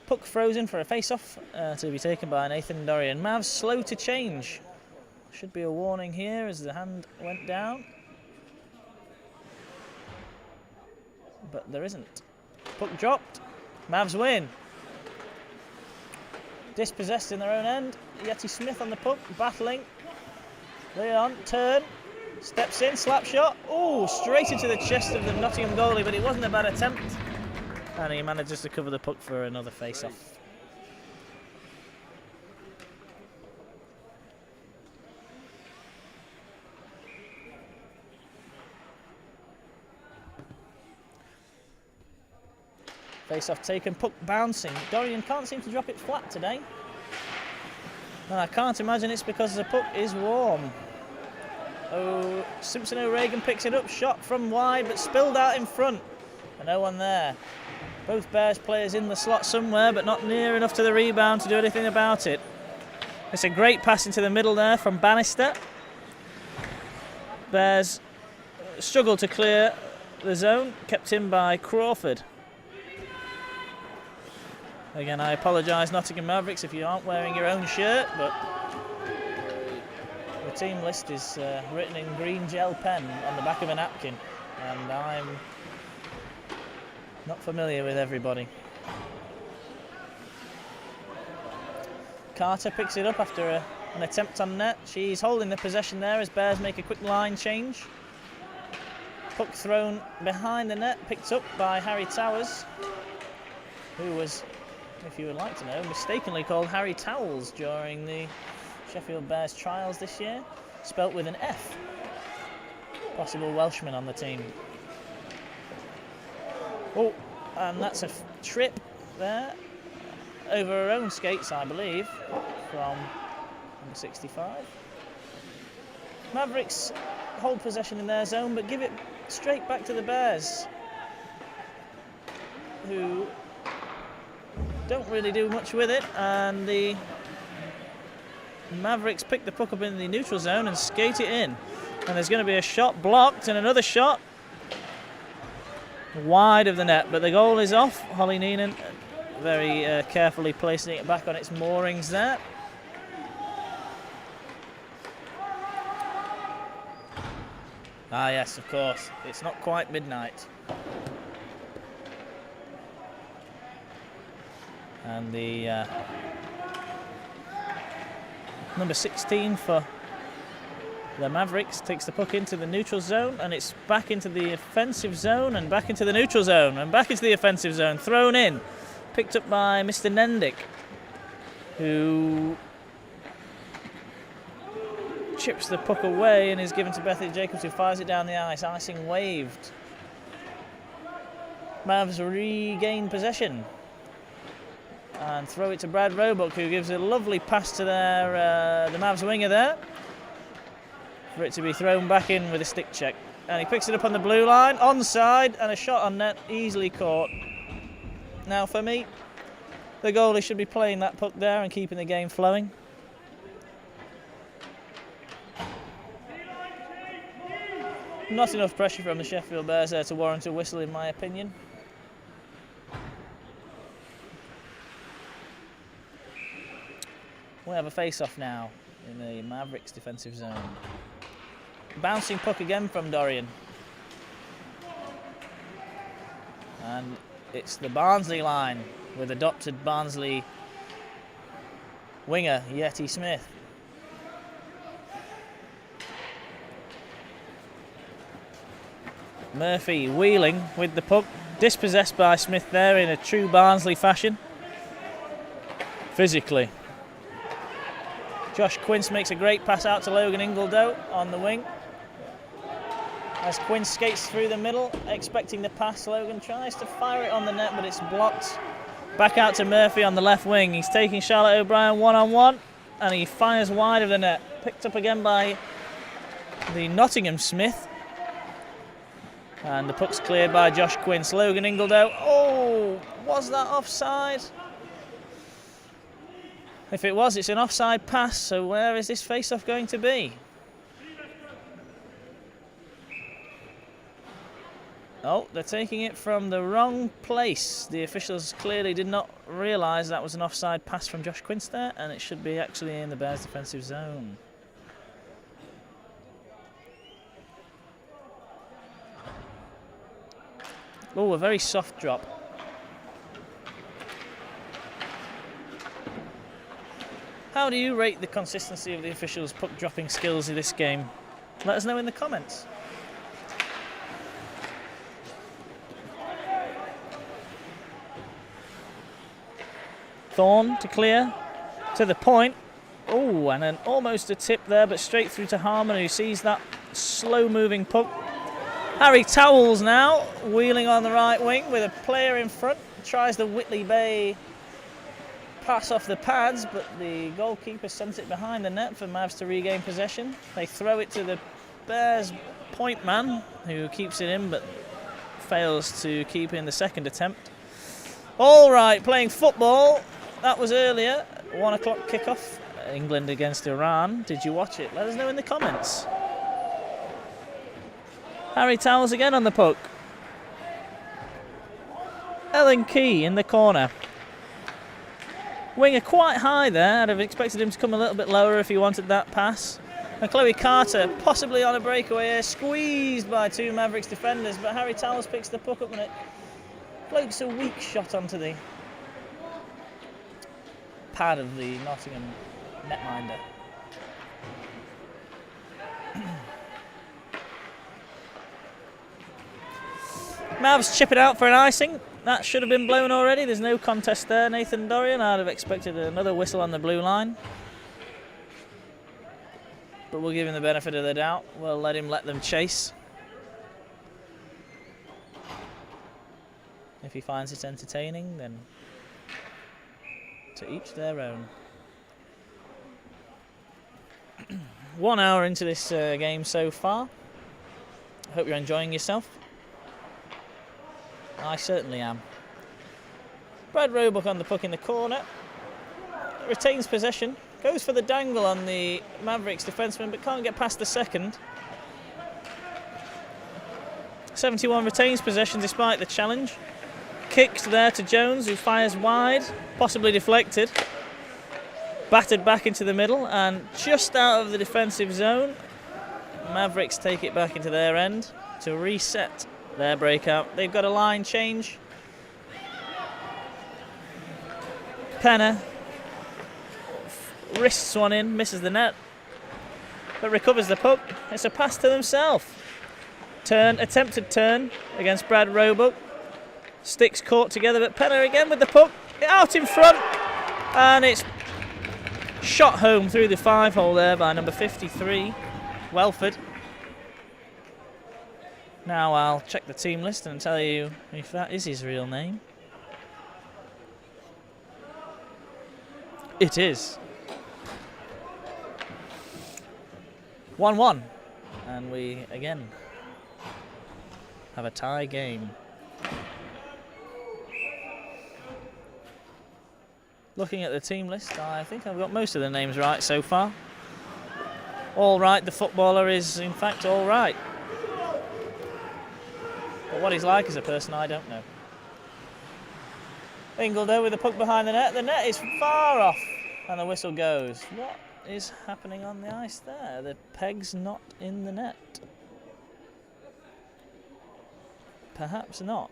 Puck frozen for a face-off to be taken by Nathan Dorian. Mavs slow to change. Should be a warning here as the hand went down. But there isn't. Puck dropped. Mavs win. Dispossessed in their own end. Yeti Smith on the puck, battling. Leon, turn. Steps in, slap shot. Oh, straight into the chest of the Nottingham goalie, but it wasn't a bad attempt. And he manages to cover the puck for another face-off. Face-off taken, puck bouncing. Dorian can't seem to drop it flat today. And I can't imagine it's because the puck is warm. Oh, Simpson O'Regan picks it up, shot from wide, but spilled out in front. And no one there. Both Bears players in the slot somewhere, but not near enough to the rebound to do anything about it. It's a great pass into the middle there from Bannister. Bears struggle to clear the zone, kept in by Crawford. Again, I apologise, Nottingham Mavericks, if you aren't wearing your own shirt, but the team list is written in green gel pen on the back of a napkin, and I'm not familiar with everybody. Carter picks it up after an attempt on net. She's holding the possession there as Bears make a quick line change. Puck thrown behind the net, picked up by Harry Towers, who was, if you would like to know, mistakenly called Harry Towels during the Sheffield Bears trials this year, spelt with an F. Possible Welshman on the team. Oh, and that's a trip there over her own skates, I believe, from number 65. Mavericks hold possession in their zone, but give it straight back to the Bears. who don't really do much with it, and the Mavericks pick the puck up in the neutral zone and skate it in. And there's going to be a shot blocked and another shot wide of the net, but the goal is off. Holly Neenan very carefully placing it back on its moorings there. Ah yes, of course, it's not quite midnight. And the number 16 for the Mavericks takes the puck into the neutral zone, and it's back into the offensive zone and back into the neutral zone and back into the offensive zone. Thrown in, picked up by Mr. Nendick, who chips the puck away and is given to Bethany Jacobs, who fires it down the ice. Icing waved. Mavs regain possession and throw it to Brad Roebuck, who gives a lovely pass to the Mavs winger there, for it to be thrown back in with a stick check. And he picks it up on the blue line, onside, and a shot on net, easily caught. Now for me, the goalie should be playing that puck there and keeping the game flowing. Not enough pressure from the Sheffield Bears there to warrant a whistle, in my opinion. We have a face-off now in the Mavericks defensive zone. Bouncing puck again from Dorian. And it's the Barnsley line with adopted Barnsley winger, Yeti Smith. Murphy wheeling with the puck, dispossessed by Smith there in a true Barnsley fashion. Physically. Josh Quince makes a great pass out to Logan Ingledow on the wing. As Quince skates through the middle, expecting the pass, Logan tries to fire it on the net, but it's blocked. Back out to Murphy on the left wing. He's taking Charlotte O'Brien one-on-one, and he fires wide of the net. Picked up again by the Nottingham Smith. And the puck's cleared by Josh Quince. Logan Ingledow. Oh, was that offside? If it was, it's an offside pass, so where is this face-off going to be? Oh, they're taking it from the wrong place. The officials clearly did not realise that was an offside pass from Josh Quince there, and it should be actually in the Bears' defensive zone. Oh, a very soft drop. How do you rate the consistency of the officials' puck-dropping skills in this game? Let us know in the comments. Thorne to clear, to the point. Oh, and then almost a tip there, but straight through to Harmon, who sees that slow-moving puck. Harry Towles now, wheeling on the right wing with a player in front. Tries the Whitley Bay pass off the pads, but the goalkeeper sends it behind the net for Mavs to regain possession. They throw it to the Bears point man, who keeps it in, but fails to keep in the second attempt. All right, playing football. That was earlier, 1 o'clock kickoff, England against Iran. Did you watch it? Let us know in the comments. Harry Towles again on the puck. Ellen Key in the corner. Winger quite high there. I'd have expected him to come a little bit lower if he wanted that pass. And Chloe Carter possibly on a breakaway here, squeezed by two Mavericks defenders, but Harry Towles picks the puck up and it floats a weak shot onto the pad of the Nottingham netminder. Mavs chip it out for an icing. That should have been blown already. There's no contest there. Nathan Dorian, I'd have expected another whistle on the blue line. But we'll give him the benefit of the doubt. We'll let them chase. If he finds it entertaining, then to each their own. 1 hour into this game so far. I hope you're enjoying yourself. I certainly am. Brad Roebuck on the puck in the corner. Retains possession. Goes for the dangle on the Mavericks defenseman, but can't get past the second. 71 retains possession despite the challenge. Kicks there to Jones, who fires wide, possibly deflected. Battered back into the middle and just out of the defensive zone. Mavericks take it back into their end to reset their breakout. They've got a line change. Penner wrists one in, misses the net, but recovers the puck. It's a pass to himself. Attempted turn against Brad Roebuck. Sticks caught together, but Penner again with the puck out in front, and it's shot home through the 5-hole there by number 53, Welford. Now I'll check the team list and tell you if that is his real name. It is. 1-1, and we again have a tie game. Looking at the team list, I think I've got most of the names right so far. All right, the footballer is in fact all right. But what he's like as a person, I don't know. Ingledew with the puck behind the net. The net is far off, and the whistle goes. What is happening on the ice there? The peg's not in the net. Perhaps not.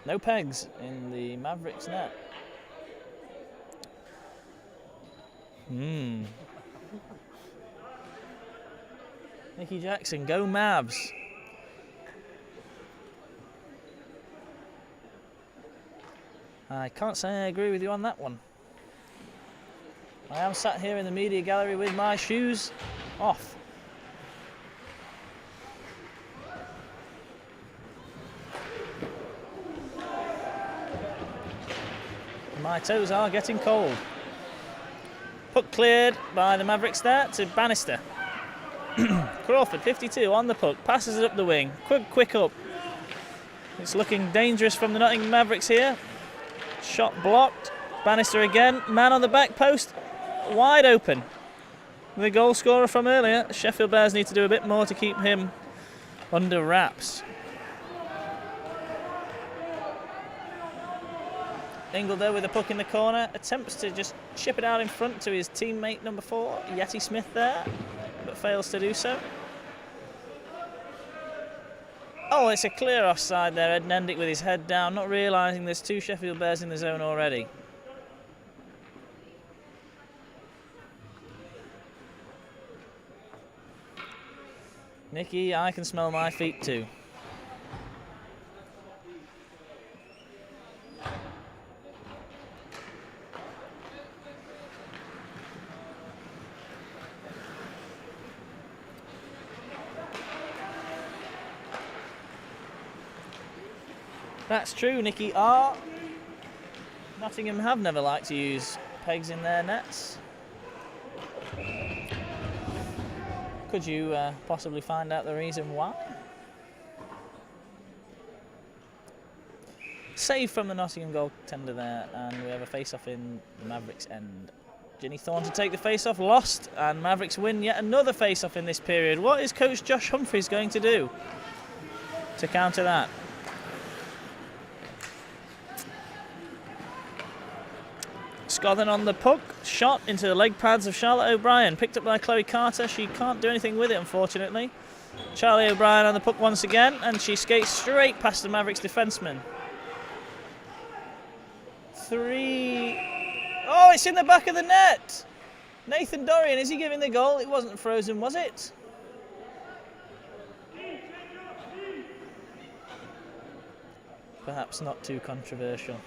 No pegs in the Mavericks net. Nicky Jackson, go Mavs. I can't say I agree with you on that one. I am sat here in the media gallery with my shoes off. My toes are getting cold. Puck cleared by the Mavericks there to Bannister. Crawford, 52, on the puck, passes it up the wing. Quick up. It's looking dangerous from the Nottingham Mavericks here. Shot blocked. Bannister again. Man on the back post. Wide open. The goal scorer from earlier. Sheffield Bears need to do a bit more to keep him under wraps. Ingledew with the puck in the corner. Attempts to just chip it out in front to his teammate number 4, Yeti Smith there, but fails to do so. Oh, it's a clear offside there. Ed Nendick with his head down, not realising there's 2 Sheffield Bears in the zone already. Nicky, I can smell my feet too. That's true, Nicky R. Nottingham have never liked to use pegs in their nets. Could you possibly find out the reason why? Save from the Nottingham goaltender there, and we have a face-off in the Mavericks end. Ginny Thorne to take the face-off, lost, and Mavericks win yet another face-off in this period. What is coach Josh Humphreys going to do to counter that? Scothen on the puck, shot into the leg pads of Charlotte O'Brien, picked up by Chloe Carter. She can't do anything with it, unfortunately. Charlie O'Brien on the puck once again, and she skates straight past the Mavericks defenseman. 3. Oh, it's in the back of the net. Nathan Dorian, is he giving the goal? It wasn't frozen, was it? Perhaps not too controversial.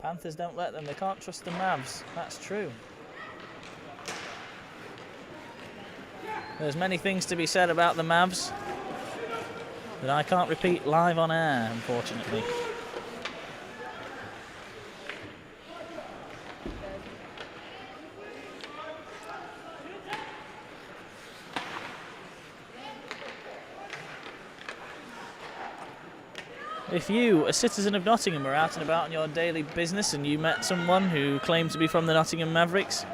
Panthers don't let them, they can't trust the Mavs, that's true. There's many things to be said about the Mavs that I can't repeat live on air, unfortunately. If you, a citizen of Nottingham, were out and about on your daily business and you met someone who claimed to be from the Nottingham Mavericks,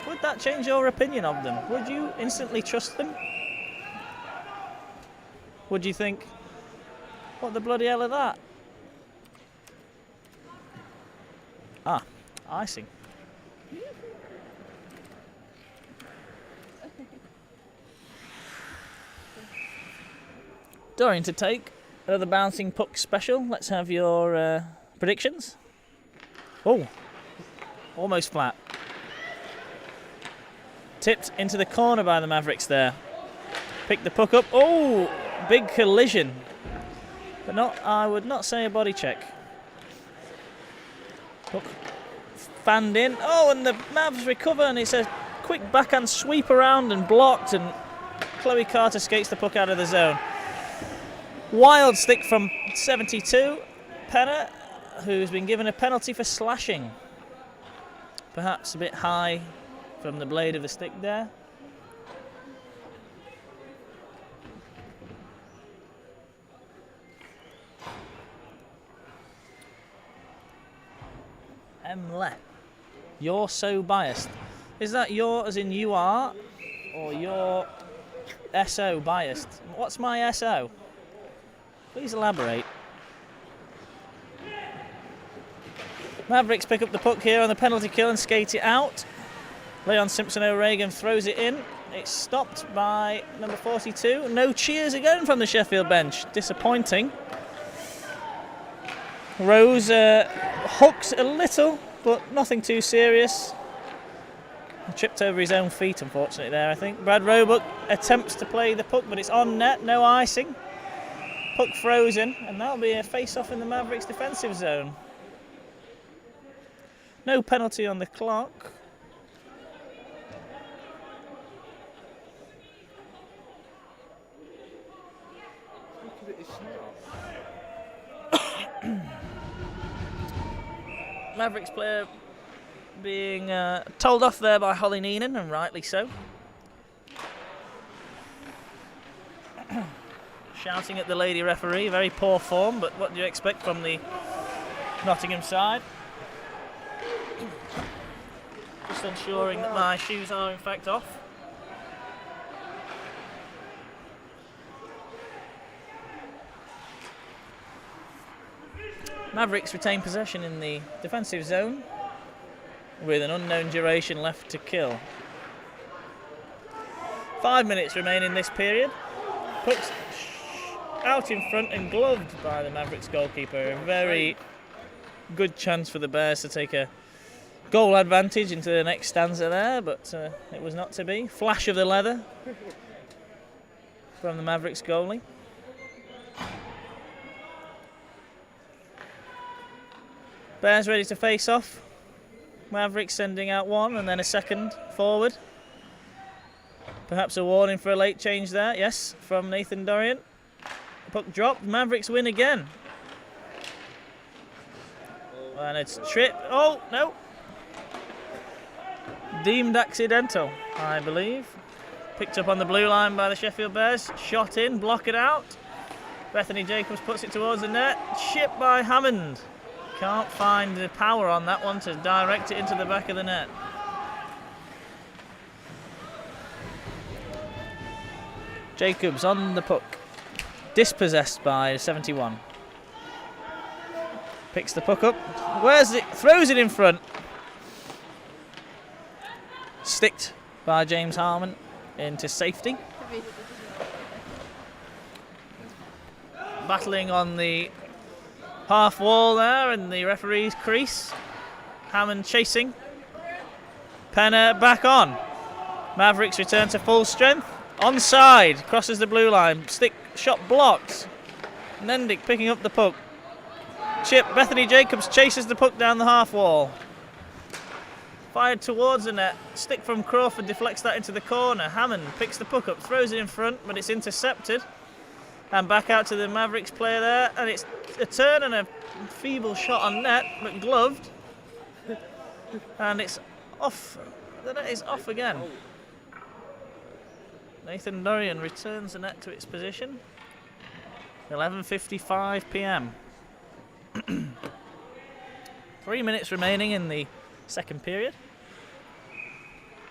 would that change your opinion of them? Would you instantly trust them? Would you think, what the bloody hell are that? Ah, icing. Dorian to take. Another bouncing puck special. Let's have your predictions. Oh, almost flat. Tipped into the corner by the Mavericks there. Picked the puck up. Oh, big collision. But not, I would not say a body check. Puck fanned in. Oh, and the Mavs recover, and it's a quick backhand sweep around and blocked, and Chloe Carter skates the puck out of the zone. Wild stick from 72. Penner, who's been given a penalty for slashing. Perhaps a bit high from the blade of the stick there. Emle, you're so biased. Is that your as in you are, or your SO biased? What's my SO? Please elaborate. Mavericks pick up the puck here on the penalty kill and skate it out. Leon Simpson-O'Regan throws it in. It's stopped by number 42. No cheers again from the Sheffield bench. Disappointing. Rose hooks a little, but nothing too serious. Tripped over his own feet, unfortunately, there, I think. Brad Roebuck attempts to play the puck, but it's on net, no icing. Puck frozen, and that'll be a face-off in the Mavericks defensive zone. No penalty on the clock. Mavericks player being told off there by Holly Neenan, and rightly so. Shouting at the lady referee, very poor form, but what do you expect from the Nottingham side? Just ensuring that my shoes are in fact off. Mavericks retain possession in the defensive zone with an unknown duration left to kill. 5 minutes remain in this period. Pucks out in front and gloved by the Mavericks goalkeeper. A very good chance for the Bears to take a goal advantage into the next stanza there, but it was not to be. Flash of the leather from the Mavericks goalie. Bears ready to face off. Mavericks sending out one and then a second forward. Perhaps a warning for a late change there. Yes, from Nathan Dorian. Puck dropped. Mavericks win again. And it's tripped. Oh, no. Deemed accidental, I believe. Picked up on the blue line by the Sheffield Bears. Shot in, block it out. Bethany Jacobs puts it towards the net. Chipped by Hammond. Can't find the power on that one to direct it into the back of the net. Jacobs on the puck. Dispossessed by 71. Picks the puck up. Where's it? Throws it in front. Sticked by James Harmon into safety. Battling on the half wall there in the referee's crease. Hammond chasing. Penner back on. Mavericks return to full strength. Onside. Crosses the blue line. Stick shot blocked. Nendick picking up the puck. Chip. Bethany Jacobs chases the puck down the half wall. Fired towards the net. Stick from Crawford deflects that into the corner. Hammond picks the puck up, throws it in front, but it's intercepted. And back out to the Mavericks player there. And it's a turn and a feeble shot on net, but gloved. And it's off. The net is off again. Nathan Dorian returns the net to its position. 11:55 p.m. 3 minutes remaining in the second period.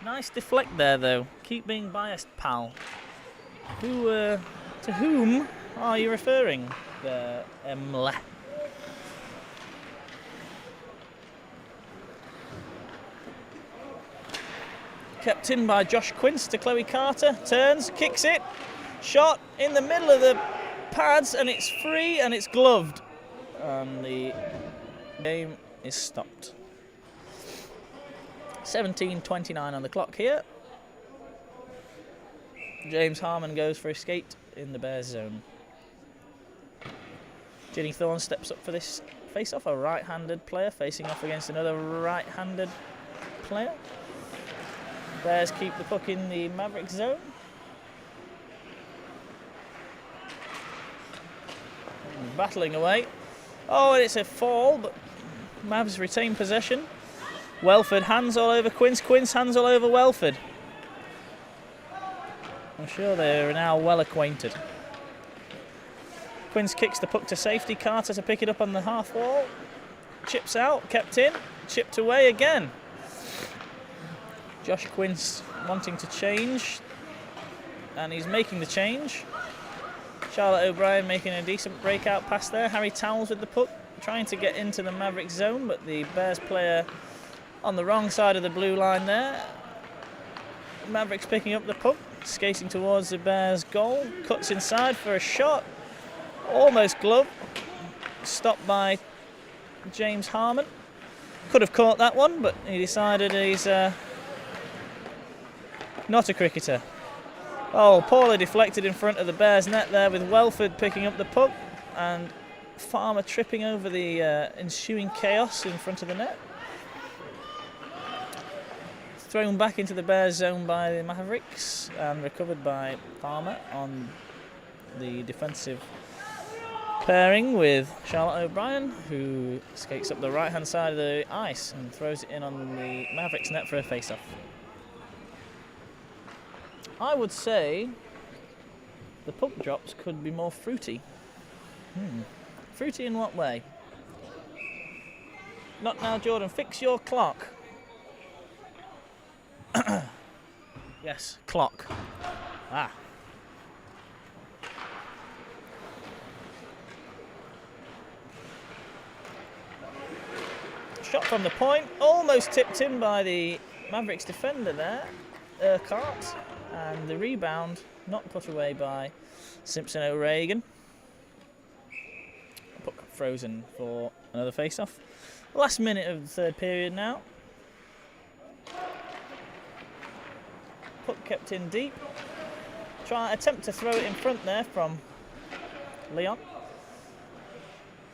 Nice deflect there, though. Keep being biased, pal. To whom are you referring there, Emle? Kept in by Josh Quince to Chloe Carter. Turns, kicks it. Shot in the middle of the pads, and it's free and it's gloved. And the game is stopped. 17:29 on the clock here. James Harmon goes for a skate in the Bears zone. Ginny Thorne steps up for this face-off, a right-handed player facing off against another right-handed player. Bears keep the puck in the Mavericks zone. Battling away. Oh, and it's a fall, but Mavs retain possession. Welford hands all over Quince. Quince hands all over Welford. I'm sure they're now well acquainted. Quince kicks the puck to safety. Carter to pick it up on the half wall. Chips out, kept in, chipped away again. Josh Quince wanting to change, and he's making the change. Charlotte O'Brien making a decent breakout pass there. Harry Towles with the puck, trying to get into the Mavericks zone, but the Bears player on the wrong side of the blue line there. Mavericks picking up the puck, skating towards the Bears goal, cuts inside for a shot, almost glove, stopped by James Harmon. Could have caught that one, but he decided he's not a cricketer. Oh, poorly deflected in front of the Bears net there, with Welford picking up the puck and Farmer tripping over the ensuing chaos in front of the net. Thrown back into the Bears zone by the Mavericks and recovered by Farmer on the defensive pairing with Charlotte O'Brien, who skates up the right-hand side of the ice and throws it in on the Mavericks net for a face-off. I would say the puck drops could be more fruity. Fruity in what way? Not now, Jordan. Fix your clock. Yes, clock. Ah. Shot from the point, almost tipped in by the Mavericks defender there, Urquhart, and the rebound not put away by Simpson O'Regan. Puck frozen for another face-off. Last minute of the third period now. Puck kept in deep. Attempt to throw it in front there from Leon.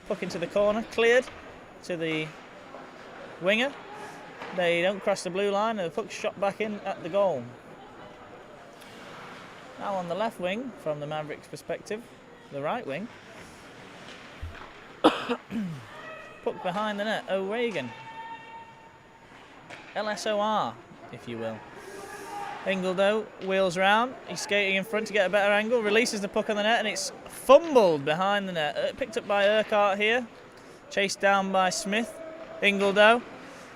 Puck into the corner, cleared to the winger. They don't cross the blue line and the puck's shot back in at the goal. Now on the left wing, from the Mavericks' perspective, the right wing. Puck behind the net, O'Regan. LSOR, if you will. Ingledow wheels round, he's skating in front to get a better angle, releases the puck on the net, and it's fumbled behind the net. Picked up by Urquhart here, chased down by Smith. Ingledow,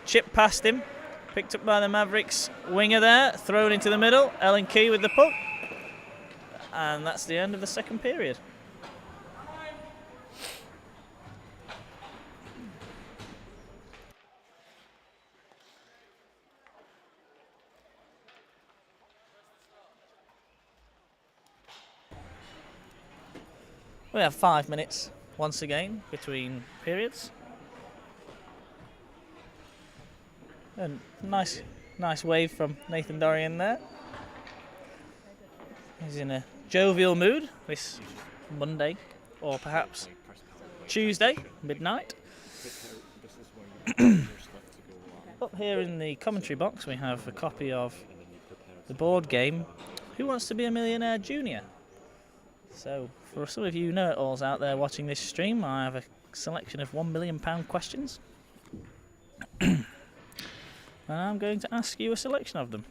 chipped past him, picked up by the Mavericks winger there, thrown into the middle. Ellen Key with the puck. And that's the end of the second period. We have 5 minutes once again between periods. And nice wave from Nathan Dorian there. He's in a jovial mood this Monday, or perhaps Tuesday, midnight. Up here in the commentary box we have a copy of the board game Who Wants to Be a Millionaire Junior? So for some of you know-it-alls out there watching this stream, I have a selection of £1 million questions. And I'm going to ask you a selection of them.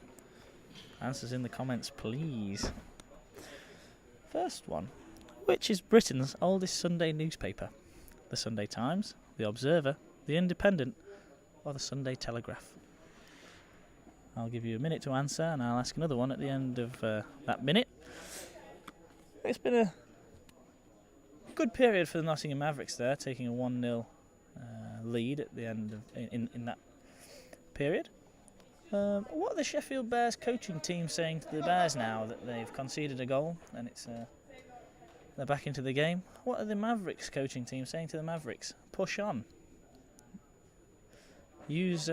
Answers in the comments, please. First one. Which is Britain's oldest Sunday newspaper? the Sunday Times, the Observer, the Independent, or the Sunday Telegraph? I'll give you a minute to answer, and I'll ask another one at the end of that minute. It's been a good period for the Nottingham Mavericks there, taking a 1-0 lead at the end of in that period. What are the Sheffield Bears coaching team saying to the Bears now that they've conceded a goal and it's they're back into the game? What are the Mavericks coaching team saying to the Mavericks? Push on. Use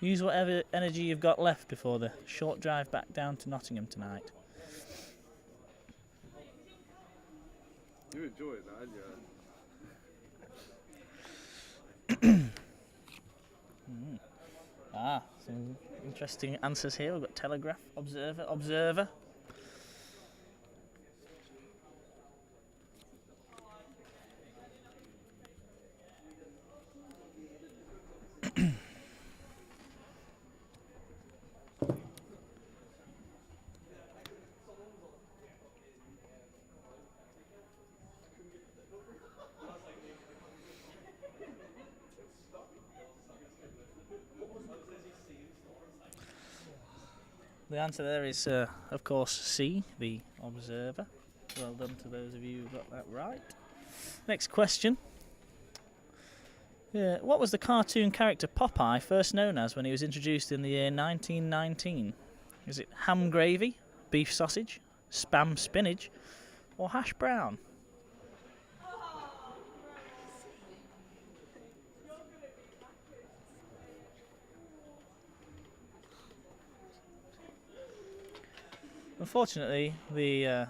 whatever energy you've got left before the short drive back down to Nottingham tonight. You enjoyed that, didn't you? Some interesting answers here. We've got Telegraph, Observer. The answer there is, of course, C, the Observer. Well done to those of you who got that right. Next question. What was the cartoon character Popeye first known as when he was introduced in the year 1919? Is it ham gravy, beef sausage, spam spinach, or hash brown? Unfortunately, the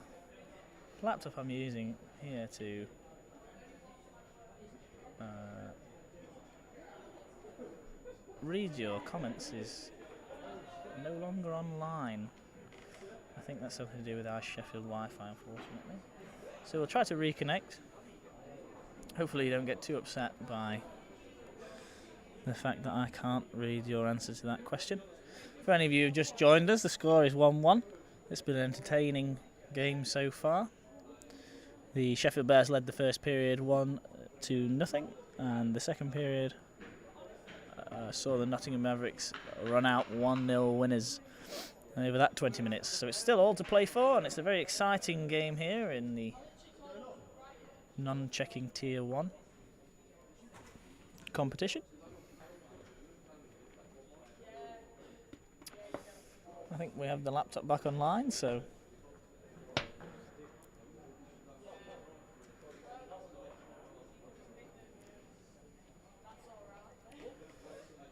laptop I'm using here to read your comments is no longer online. I think that's something to do with our Sheffield Wi-Fi, unfortunately. So we'll try to reconnect. Hopefully you don't get too upset by the fact that I can't read your answer to that question. For any of you who've just joined us, the score is 1-1. It's been an entertaining game so far. The Sheffield Bears led the first period 1-0, and the second period saw the Nottingham Mavericks run out 1-0 winners over that 20 minutes. So it's still all to play for, and it's a very exciting game here in the non-checking Tier 1 competition. I think we have the laptop back online, so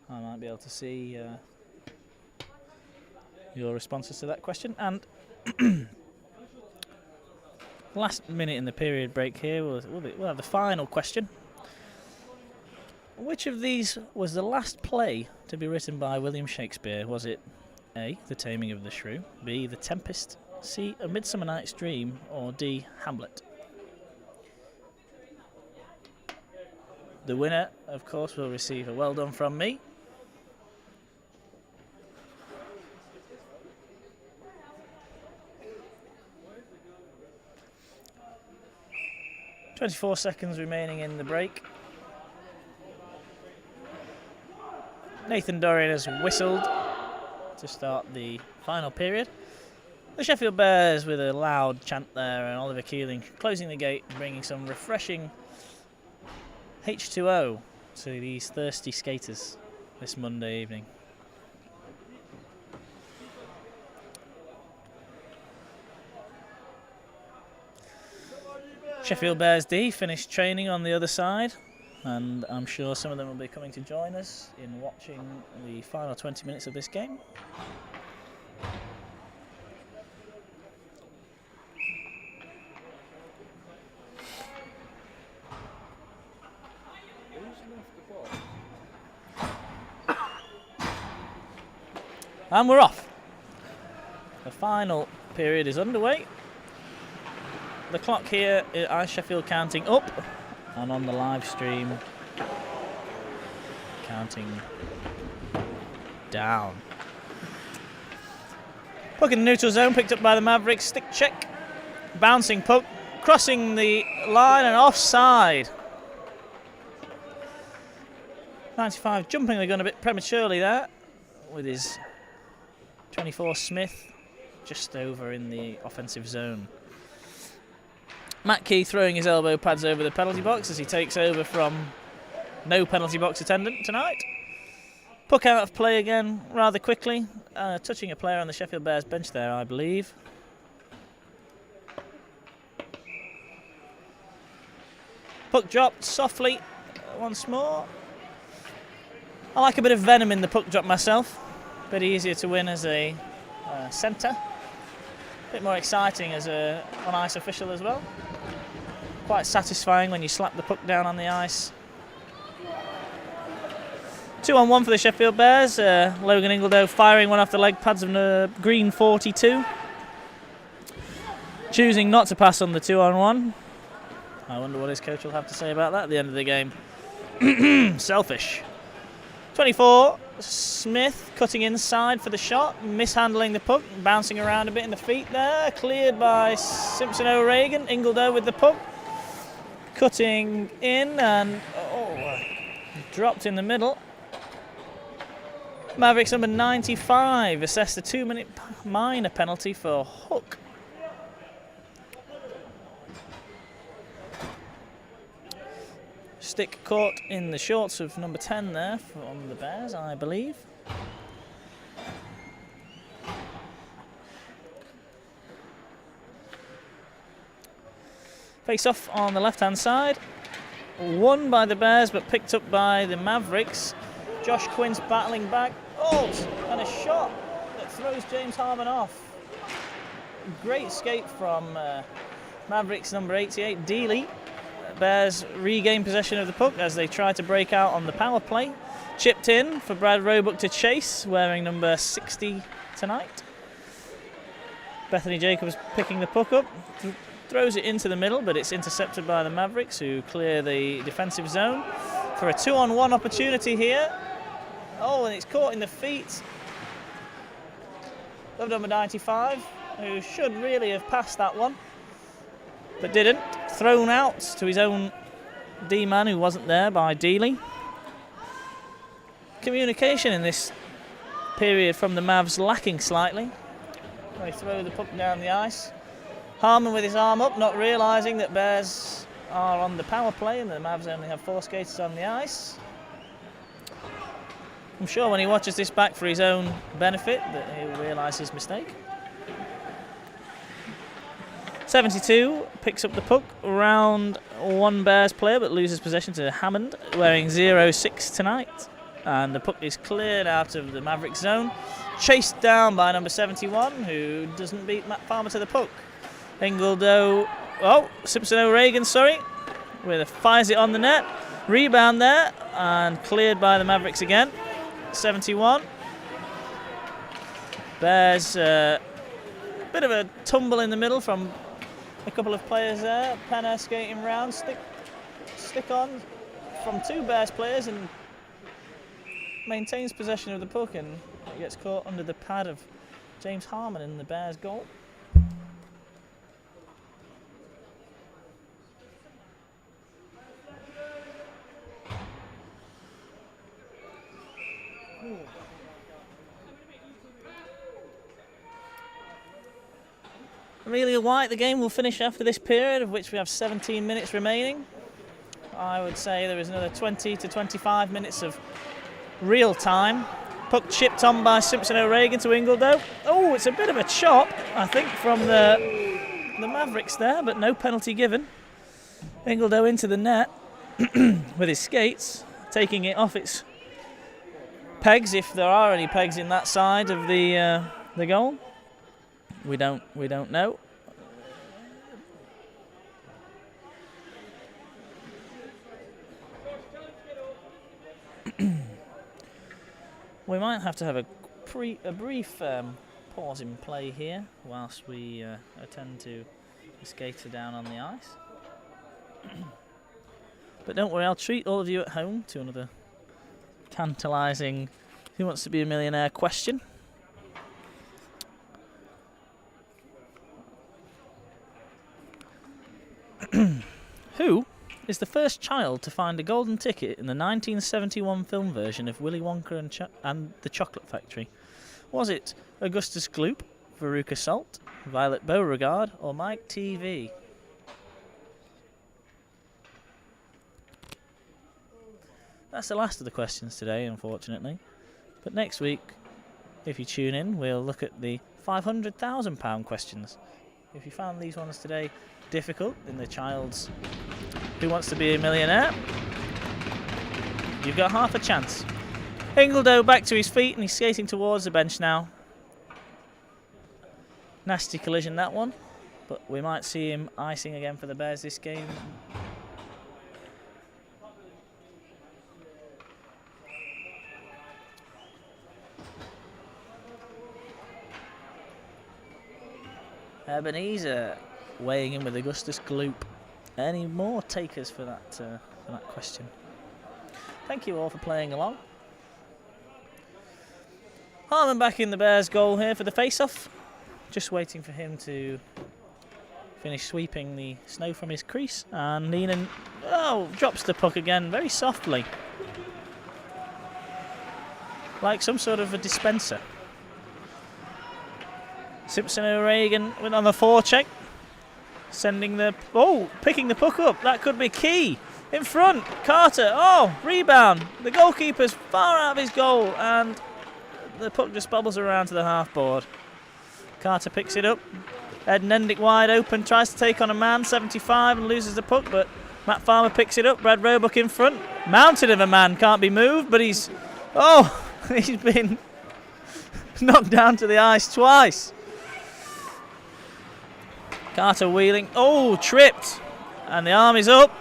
I might be able to see your responses to that question. And last minute in the period break here, we'll have the final question. Which of these was the last play to be written by William Shakespeare? Was it A, The Taming of the Shrew, B, The Tempest, C, A Midsummer Night's Dream, or D, Hamlet? The winner, of course, will receive a well done from me. "24 seconds remaining in the break. Nathan Dorian has whistled to start the final period. The Sheffield Bears with a loud chant there, and Oliver Keeling closing the gate and bringing some refreshing H2O to these thirsty skaters this Monday evening. Sheffield Bears D finished training on the other side, and I'm sure some of them will be coming to join us in watching the final 20 minutes of this game. And we're off. The final period is underway. The clock here is Sheffield counting up, and on the live stream counting down. Puck in the neutral zone, picked up by the Mavericks. Stick check. Bouncing puck. crossing the line and offside. 95 jumping the gun a bit prematurely there with his 24 Smith just over in the offensive zone. Matt Key throwing his elbow pads over the penalty box as he takes over from no penalty box attendant tonight. Puck out of play again rather quickly, touching a player on the Sheffield Bears bench there, I believe. Puck dropped softly once more. I like a bit of venom in the puck drop myself. A bit easier to win as a centre. A bit more exciting as a on-ice official as well. Quite satisfying when you slap the puck down on the ice. 2-on-1 for the Sheffield Bears. Logan Ingledow firing one off the leg pads of the green 42. Choosing not to pass on the 2-on-1. I wonder what his coach will have to say about that at the end of the game. Selfish. 24, Smith cutting inside for the shot, mishandling the puck, bouncing around a bit in the feet there. Cleared by Simpson O'Regan. Ingledow with the puck. Cutting in and dropped in the middle. Mavericks number 95 assessed a 2-minute minor penalty for hook. Stick caught in the shorts of number 10 there from the Bears, I believe. Face off on the left-hand side. Won by the Bears, but picked up by the Mavericks. Josh Quinn's battling back. Oh, and a shot that throws James Harmon off. Great skate from Mavericks number 88, Dealey. Bears regain possession of the puck as they try to break out on the power play. Chipped in for Brad Roebuck to chase, wearing number 60 tonight. Bethany Jacobs picking the puck up. Throws it into the middle, but it's intercepted by the Mavericks, who clear the defensive zone for a 2-on-1 opportunity here. Oh, and it's caught in the feet of number 95, who should really have passed that one, but didn't. Thrown out to his own D-man, who wasn't there, by Dealey. Communication in this period from the Mavs lacking slightly. They throw the puck down the ice. Harmon with his arm up, not realising that Bears are on the power play and the Mavs only have 4 skaters on the ice. I'm sure when he watches this back for his own benefit that he'll realise his mistake. 72 picks up the puck around one Bears player but loses possession to Hammond, wearing 0-6 tonight. And the puck is cleared out of the Maverick zone. Chased down by number 71, who doesn't beat Matt Palmer to the puck. Ingledow, Simpson O'Regan, fires it on the net. Rebound there, and cleared by the Mavericks again. 71. Bears, bit of a tumble in the middle from a couple of players there. Penner skating round, stick on from 2 Bears players and maintains possession of the puck, and it gets caught under the pad of James Harmon in the Bears goal. Amelia White, the game will finish after this period, of which we have 17 minutes remaining. I would say there is another 20 to 25 minutes of real time. Puck chipped on by Simpson O'Regan to Ingledow. Oh, it's a bit of a chop, I think, from the Mavericks there, but no penalty given. Ingledow into the net with his skates, taking it off its pegs, if there are any pegs in that side of the goal. We don't know. We might have to have a brief pause in play here whilst we attend to the skater down on the ice. But don't worry, I'll treat all of you at home to another tantalising Who Wants to Be a Millionaire question. is the first child to find a golden ticket in the 1971 film version of Willy Wonka and the Chocolate Factory? Was it Augustus Gloop, Veruca Salt, Violet Beauregard, or Mike TV? That's the last of the questions today, unfortunately. But next week, if you tune in, we'll look at the £500,000 questions. If you found these ones today difficult in the child's Who Wants to Be a Millionaire, you've got half a chance. Ingledow back to his feet and he's skating towards the bench now. Nasty collision, that one, but we might see him icing again for the Bears this game. Ebenezer weighing in with Augustus Gloop. Any more takers for that question? Thank you all for playing along. Harmon back in the Bears' goal here for the face-off. Just waiting for him to finish sweeping the snow from his crease. And Neenan, drops the puck again very softly. Like some sort of a dispenser. Simpson O'Regan went on the forecheck. Picking the puck up. That could be key. In front, Carter. Rebound. The goalkeeper's far out of his goal and the puck just bobbles around to the half-board. Carter picks it up. Ed Nendick wide open, tries to take on a man, 75, and loses the puck, but Matt Farmer picks it up. Brad Roebuck in front. Mounted of a man, can't be moved, but he's been knocked down to the ice twice. Carter wheeling. Tripped. And the arm is up.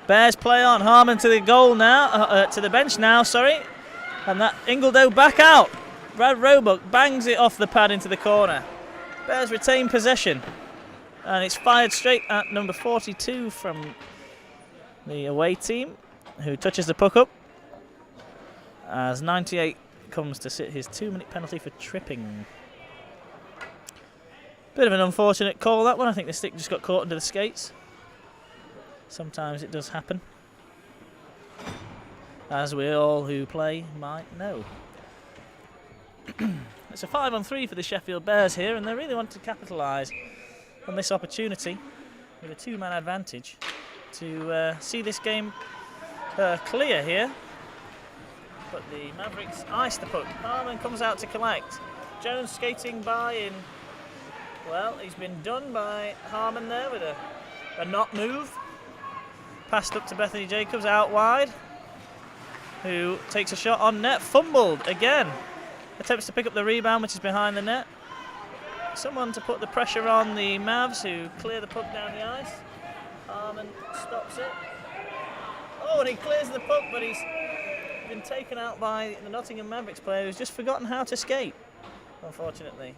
Bears play on. Harmon to the goal now. To the bench now, sorry. And that Ingledow back out. Brad Roebuck bangs it off the pad into the corner. Bears retain possession. And it's fired straight at number 42 from the away team, who touches the puck up. As 98 comes to sit his 2-minute penalty for tripping. Bit of an unfortunate call, that one. I think the stick just got caught under the skates. Sometimes it does happen, as we all who play might know. It's a 5-on-3 for the Sheffield Bears here, and they really want to capitalise on this opportunity with a 2-man advantage to see this game clear here. But the Mavericks ice the puck. Harmon comes out to collect. Jones skating by in. Well, he's been done by Harmon there with a not move. Passed up to Bethany Jacobs out wide, who takes a shot on net. Fumbled again. Attempts to pick up the rebound, which is behind the net. Someone to put the pressure on the Mavs, who clear the puck down the ice. Harmon stops it. And he clears the puck, but he's been taken out by the Nottingham Mavericks player who's just forgotten how to skate, unfortunately.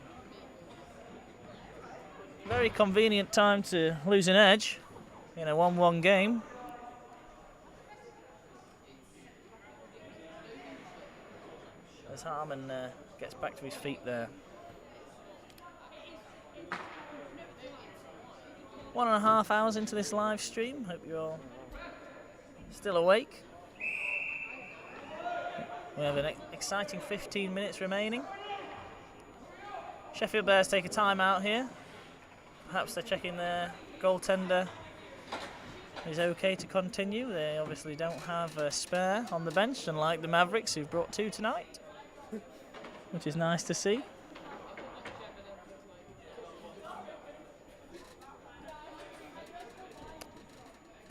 Very convenient time to lose an edge in a 1-1 game. As Harmon gets back to his feet there. 1.5 hours into this live stream. Hope you're all still awake. We have an exciting 15 minutes remaining. Sheffield Bears take a timeout here. Perhaps they're checking their goaltender is okay to continue. They obviously don't have a spare on the bench, unlike the Mavericks, who've brought 2 tonight, which is nice to see.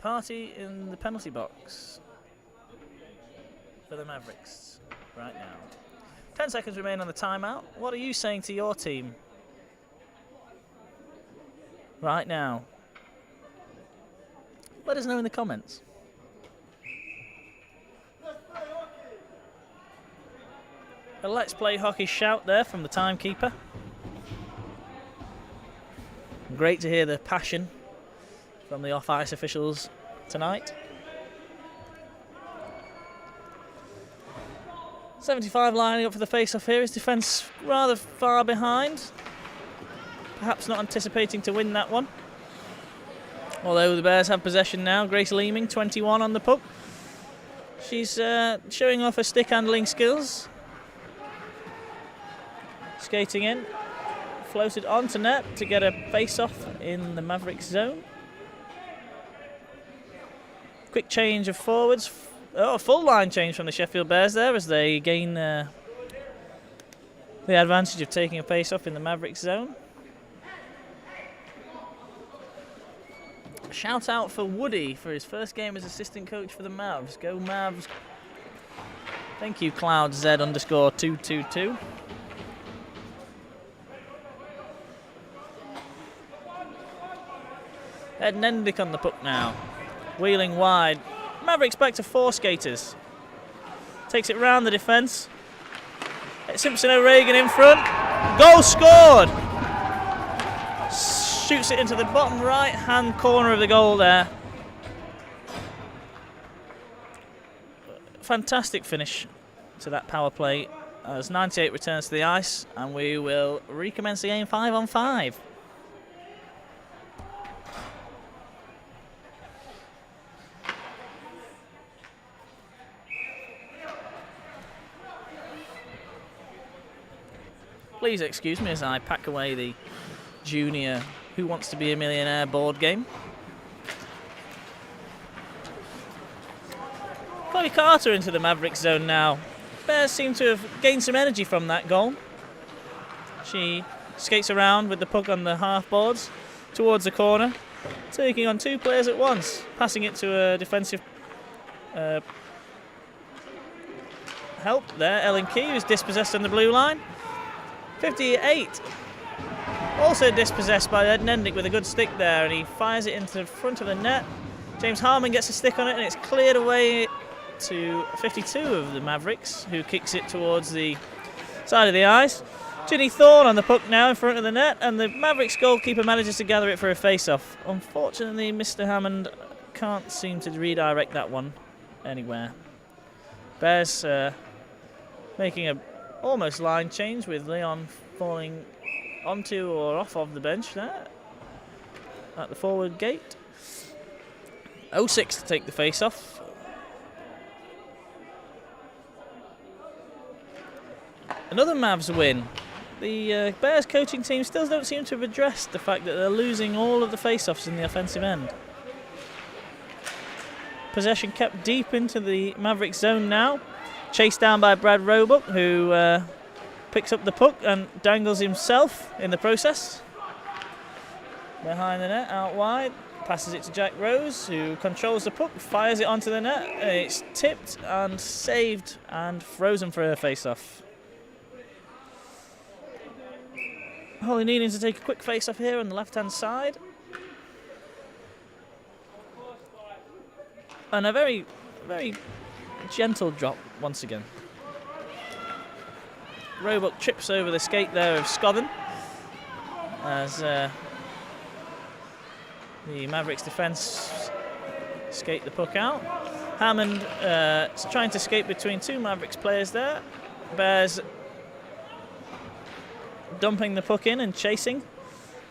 Party in the penalty box for the Mavericks right now. 10 seconds remain on the timeout. What are you saying to your team right now? Let us know in the comments. A Let's Play Hockey shout there from the timekeeper. Great to hear the passion from the off-ice officials tonight. 75 lining up for the face-off here. His defence rather far behind. Perhaps not anticipating to win that one. Although the Bears have possession now. Grace Leeming, 21 on the puck. She's showing off her stick handling skills. Skating in. Floated onto net to get a face-off in the Mavericks zone. Quick change of forwards. Oh, a full line change from the Sheffield Bears there as they gain the advantage of taking a face-off in the Mavericks zone. Shout out for Woody for his first game as assistant coach for the Mavs. Go Mavs. Thank you, CloudZ_222. Ed Nendick on the puck now. Wheeling wide. Mavericks back to 4 skaters. Takes it round the defence. Simpson O'Regan in front. Goal scored! Shoots it into the bottom right hand corner of the goal there. Fantastic finish to that power play as 98 returns to the ice, and we will recommence the game 5-on-5. Please excuse me as I pack away the junior Who Wants to Be a Millionaire board game. Chloe Carter into the Mavericks zone now. Bears seem to have gained some energy from that goal. She skates around with the puck on the half boards towards the corner, taking on 2 players at once, passing it to a defensive help there. Ellen Key, who's dispossessed on the blue line. 58. Also dispossessed by Ed Nendick with a good stick there, and he fires it into the front of the net. James Harmon gets a stick on it, and it's cleared away to 52 of the Mavericks, who kicks it towards the side of the ice. Ginny Thorne on the puck now in front of the net, and the Mavericks goalkeeper manages to gather it for a face-off. Unfortunately, Mr. Hammond can't seem to redirect that one anywhere. Bears making a almost line change with Leon falling onto or off of the bench there at the forward gate. 06 to take the face-off. Another Mavs win. The Bears coaching team still don't seem to have addressed the fact that they're losing all of the face-offs in the offensive end. Possession kept deep into the Mavericks zone now. Chased down by Brad Roebuck, who picks up the puck and dangles himself in the process. Behind the net, out wide. Passes it to Jack Rose, who controls the puck, fires it onto the net. It's tipped and saved and frozen for a face-off. Holly needing to take a quick face-off here on the left-hand side. And a very, very gentle drop once again. Roebuck trips over the skate there of Scothen as the Mavericks defence skate the puck out. Hammond is trying to skate between 2 Mavericks players there. Bears dumping the puck in and chasing.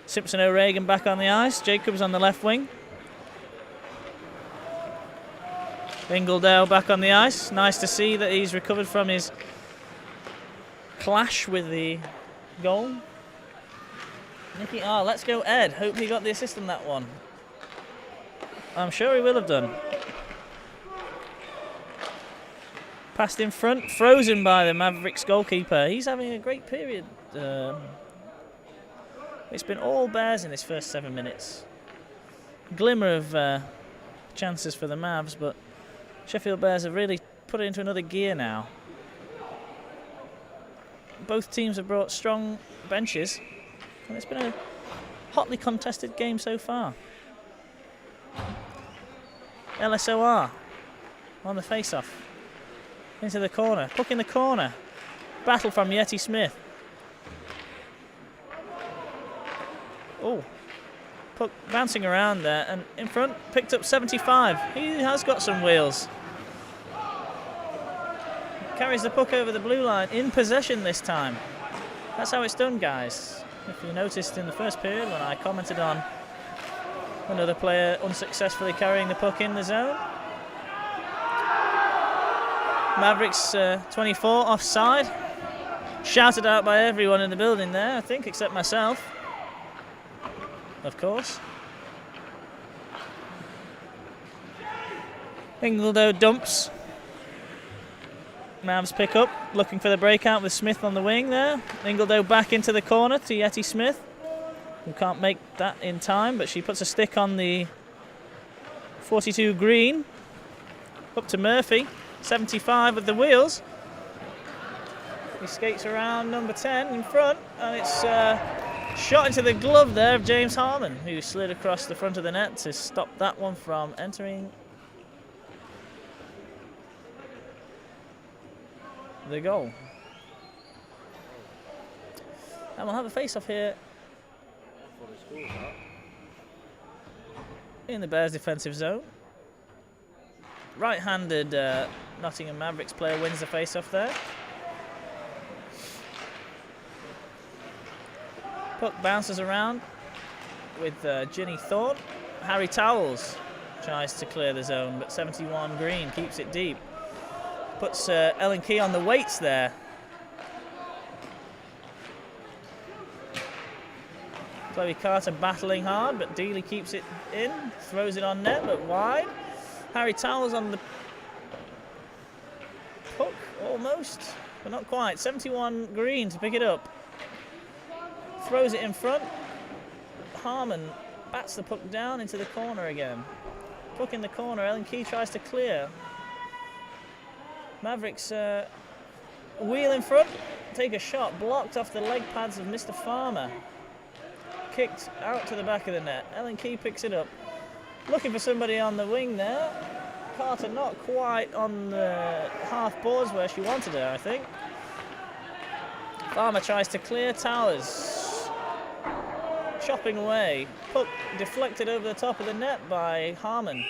Simpson O'Regan back on the ice. Jacobs on the left wing. Ingledale back on the ice. Nice to see that he's recovered from his clash with the goal. Nicky, let's go Ed. Hope he got the assist on that one. I'm sure he will have done. Passed in front, frozen by the Mavericks goalkeeper. He's having a great period. It's been all Bears in this first 7 minutes. Glimmer of chances for the Mavs, but Sheffield Bears have really put it into another gear now. Both teams have brought strong benches, and it's been a hotly contested game so far. LSOR on the face-off. Into the corner. Puck in the corner. Battle from Yeti Smith. Oh. Puck bouncing around there, and in front, picked up 75. He has got some wheels. Carries the puck over the blue line, in possession this time. That's how it's done, guys. If you noticed in the first period when I commented on Another player unsuccessfully carrying the puck in the zone. Mavericks 24 offside. Shouted out by everyone in the building there, I think, except myself. Of course. Ingledow dumps. Mavs pick up, looking for the breakout with Smith on the wing there. Ingledow back into the corner to Yeti Smith, who can't make that in time, but she puts a stick on the 42 green. Up to Murphy, 75 with the wheels. He skates around number 10 in front, and it's shot into the glove there of James Harmon, who slid across the front of the net to stop that one from entering the goal. And we'll have a face-off here in the Bears' defensive zone. Right-handed Nottingham Mavericks player wins the face-off there. Puck bounces around with Ginny Thorne. Harry Towels tries to clear the zone, but 71 Green keeps it deep. Puts Ellen Key on the weights there. Chloe Carter battling hard, but Dealey keeps it in. Throws it on net, but wide. Harry Towels on the puck, almost, but not quite. 71 Green to pick it up. Throws it in front. Harmon bats the puck down into the corner again. Puck in the corner, Ellen Key tries to clear. Mavericks wheel in front, take a shot, blocked off the leg pads of Mr. Farmer. Kicked out to the back of the net. Ellen Key picks it up. Looking for somebody on the wing there. Carter not quite on the half boards where she wanted her, I think. Farmer tries to clear. Towers chopping away. Puck deflected over the top of the net by Harmon.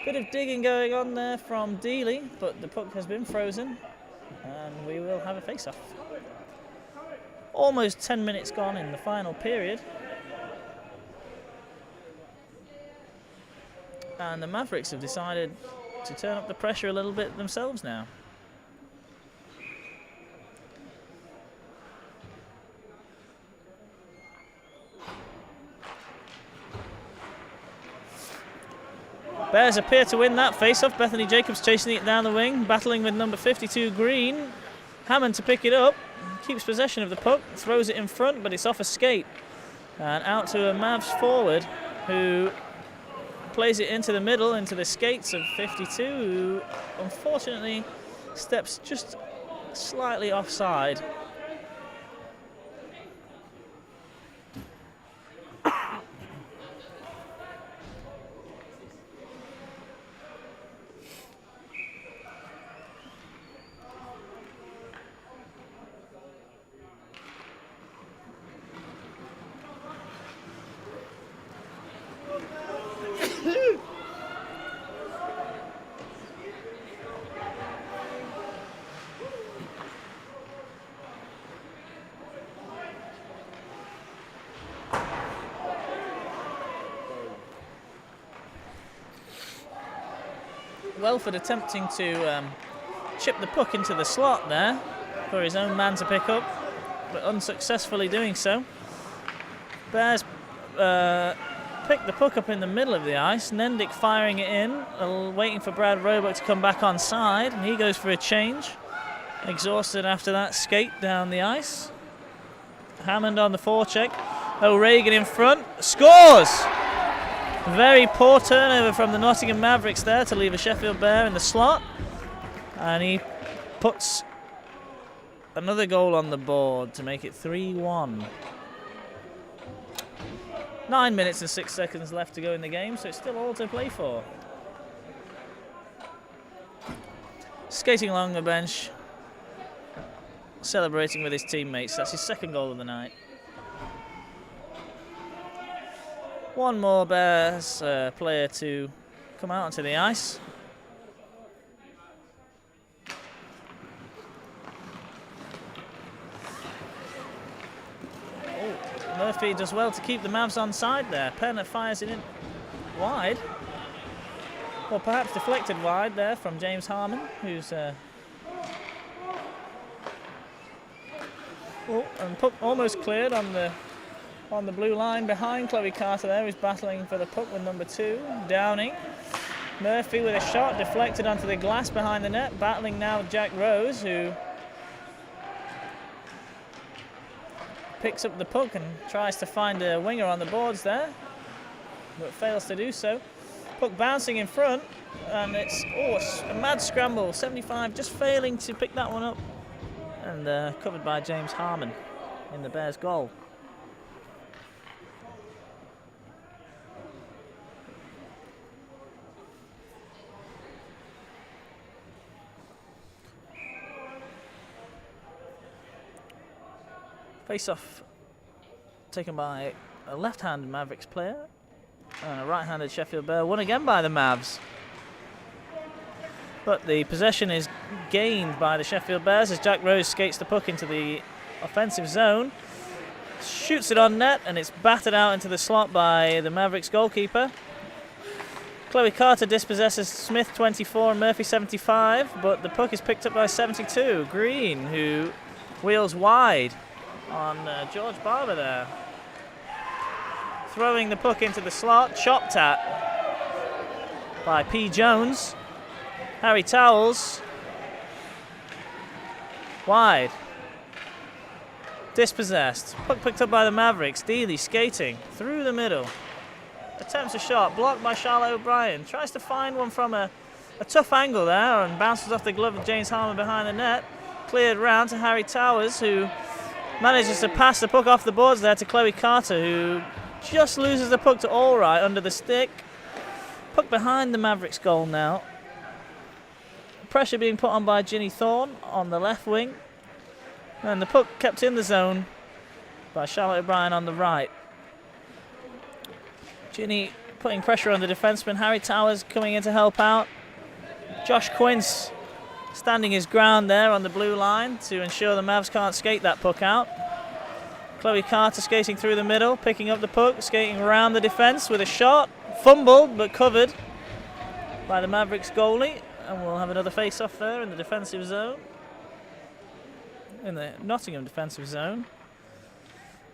Bit of digging going on there from Dealey, but the puck has been frozen and we will have a face-off. Almost 10 minutes gone in the final period. And the Mavericks have decided to turn up the pressure a little bit themselves now. Bears appear to win that face-off. Bethany Jacobs chasing it down the wing, battling with number 52 Green. Hammond to pick it up, keeps possession of the puck, throws it in front, but it's off a skate. And out to a Mavs forward who plays it into the middle, into the skates of 52, who unfortunately steps just slightly offside. Welford attempting to chip the puck into the slot there for his own man to pick up, but unsuccessfully doing so. Bears pick the puck up in the middle of the ice. Nendick firing it in, waiting for Brad Roebuck to come back on side, and he goes for a change. Exhausted after that skate down the ice. Hammond on the forecheck. O'Regan in front, scores! Very poor turnover from the Nottingham Mavericks there to leave a Sheffield Bear in the slot. And he puts another goal on the board to make it 3-1. 9 minutes and 6 seconds left to go in the game, so it's still all to play for. Skating along the bench, celebrating with his teammates. That's his second goal of the night. One more Bears player to come out onto the ice. Oh, Murphy does well to keep the Mavs on side there. Penner fires it in wide. Or perhaps deflected wide there from James Harmon, who's... and puck almost cleared on the blue line behind Chloe Carter there, who's battling for the puck with number 2, Downing. Murphy with a shot deflected onto the glass behind the net, battling now with Jack Rose, who picks up the puck and tries to find a winger on the boards there, but fails to do so. Puck bouncing in front, and it's a mad scramble. 75 just failing to pick that one up, and covered by James Harmon in the Bears' goal. Face-off taken by a left-handed Mavericks player and a right-handed Sheffield Bear, won again by the Mavs. But the possession is gained by the Sheffield Bears as Jack Rose skates the puck into the offensive zone, shoots it on net, and it's battered out into the slot by the Mavericks goalkeeper. Chloe Carter dispossesses Smith 24 and Murphy 75, but the puck is picked up by 72, Green, who wheels wide on George Barber there. Throwing the puck into the slot, chopped at by P. Jones. Harry Towels. Wide. Dispossessed. Puck picked up by the Mavericks. Dealey skating through the middle. Attempts a shot, blocked by Charlotte O'Brien. Tries to find one from a tough angle there and bounces off the glove of James Harmon behind the net. Cleared round to Harry Towers, who manages to pass the puck off the boards there to Chloe Carter, who just loses the puck to Allright under the stick. Puck behind the Mavericks goal now. Pressure being put on by Ginny Thorne on the left wing. And the puck kept in the zone by Charlotte O'Brien on the right. Ginny putting pressure on the defenseman. Harry Towers coming in to help out. Josh Quince standing his ground there on the blue line to ensure the Mavs can't skate that puck out. Chloe Carter skating through the middle, picking up the puck, skating around the defence with a shot. Fumbled but covered by the Mavericks goalie. And we'll have another face-off there in the defensive zone. In the Nottingham defensive zone.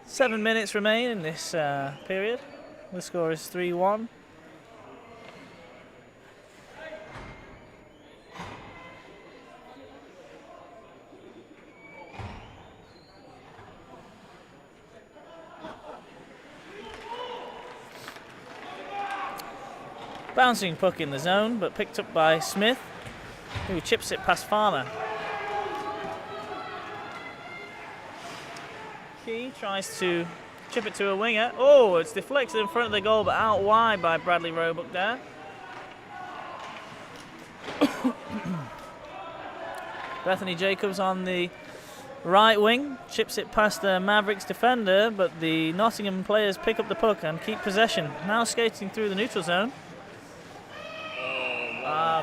7 minutes remain in this period. The score is 3-1. Bouncing puck in the zone, but picked up by Smith, who chips it past Farmer. Key tries to chip it to a winger. Oh, it's deflected in front of the goal, but out wide by Bradley Roebuck there. Bethany Jacobs on the right wing, chips it past the Mavericks defender, but the Nottingham players pick up the puck and keep possession. Now skating through the neutral zone.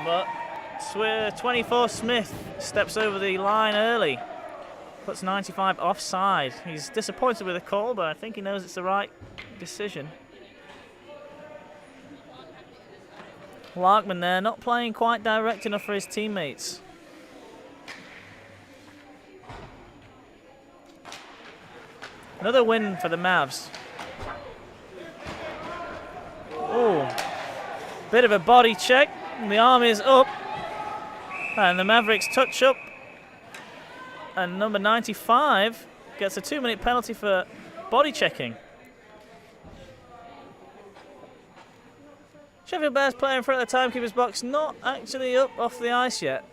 But 24 Smith steps over the line early. Puts 95 offside. He's disappointed with the call, but I think he knows it's the right decision. Larkman there, not playing quite direct enough for his teammates. Another win for the Mavs. Oh, bit of a body check. The arm is up, and the Mavericks touch up, and number 95 gets a 2-minute penalty for body checking. Sheffield Bears player in front of the timekeeper's box, not actually up off the ice yet.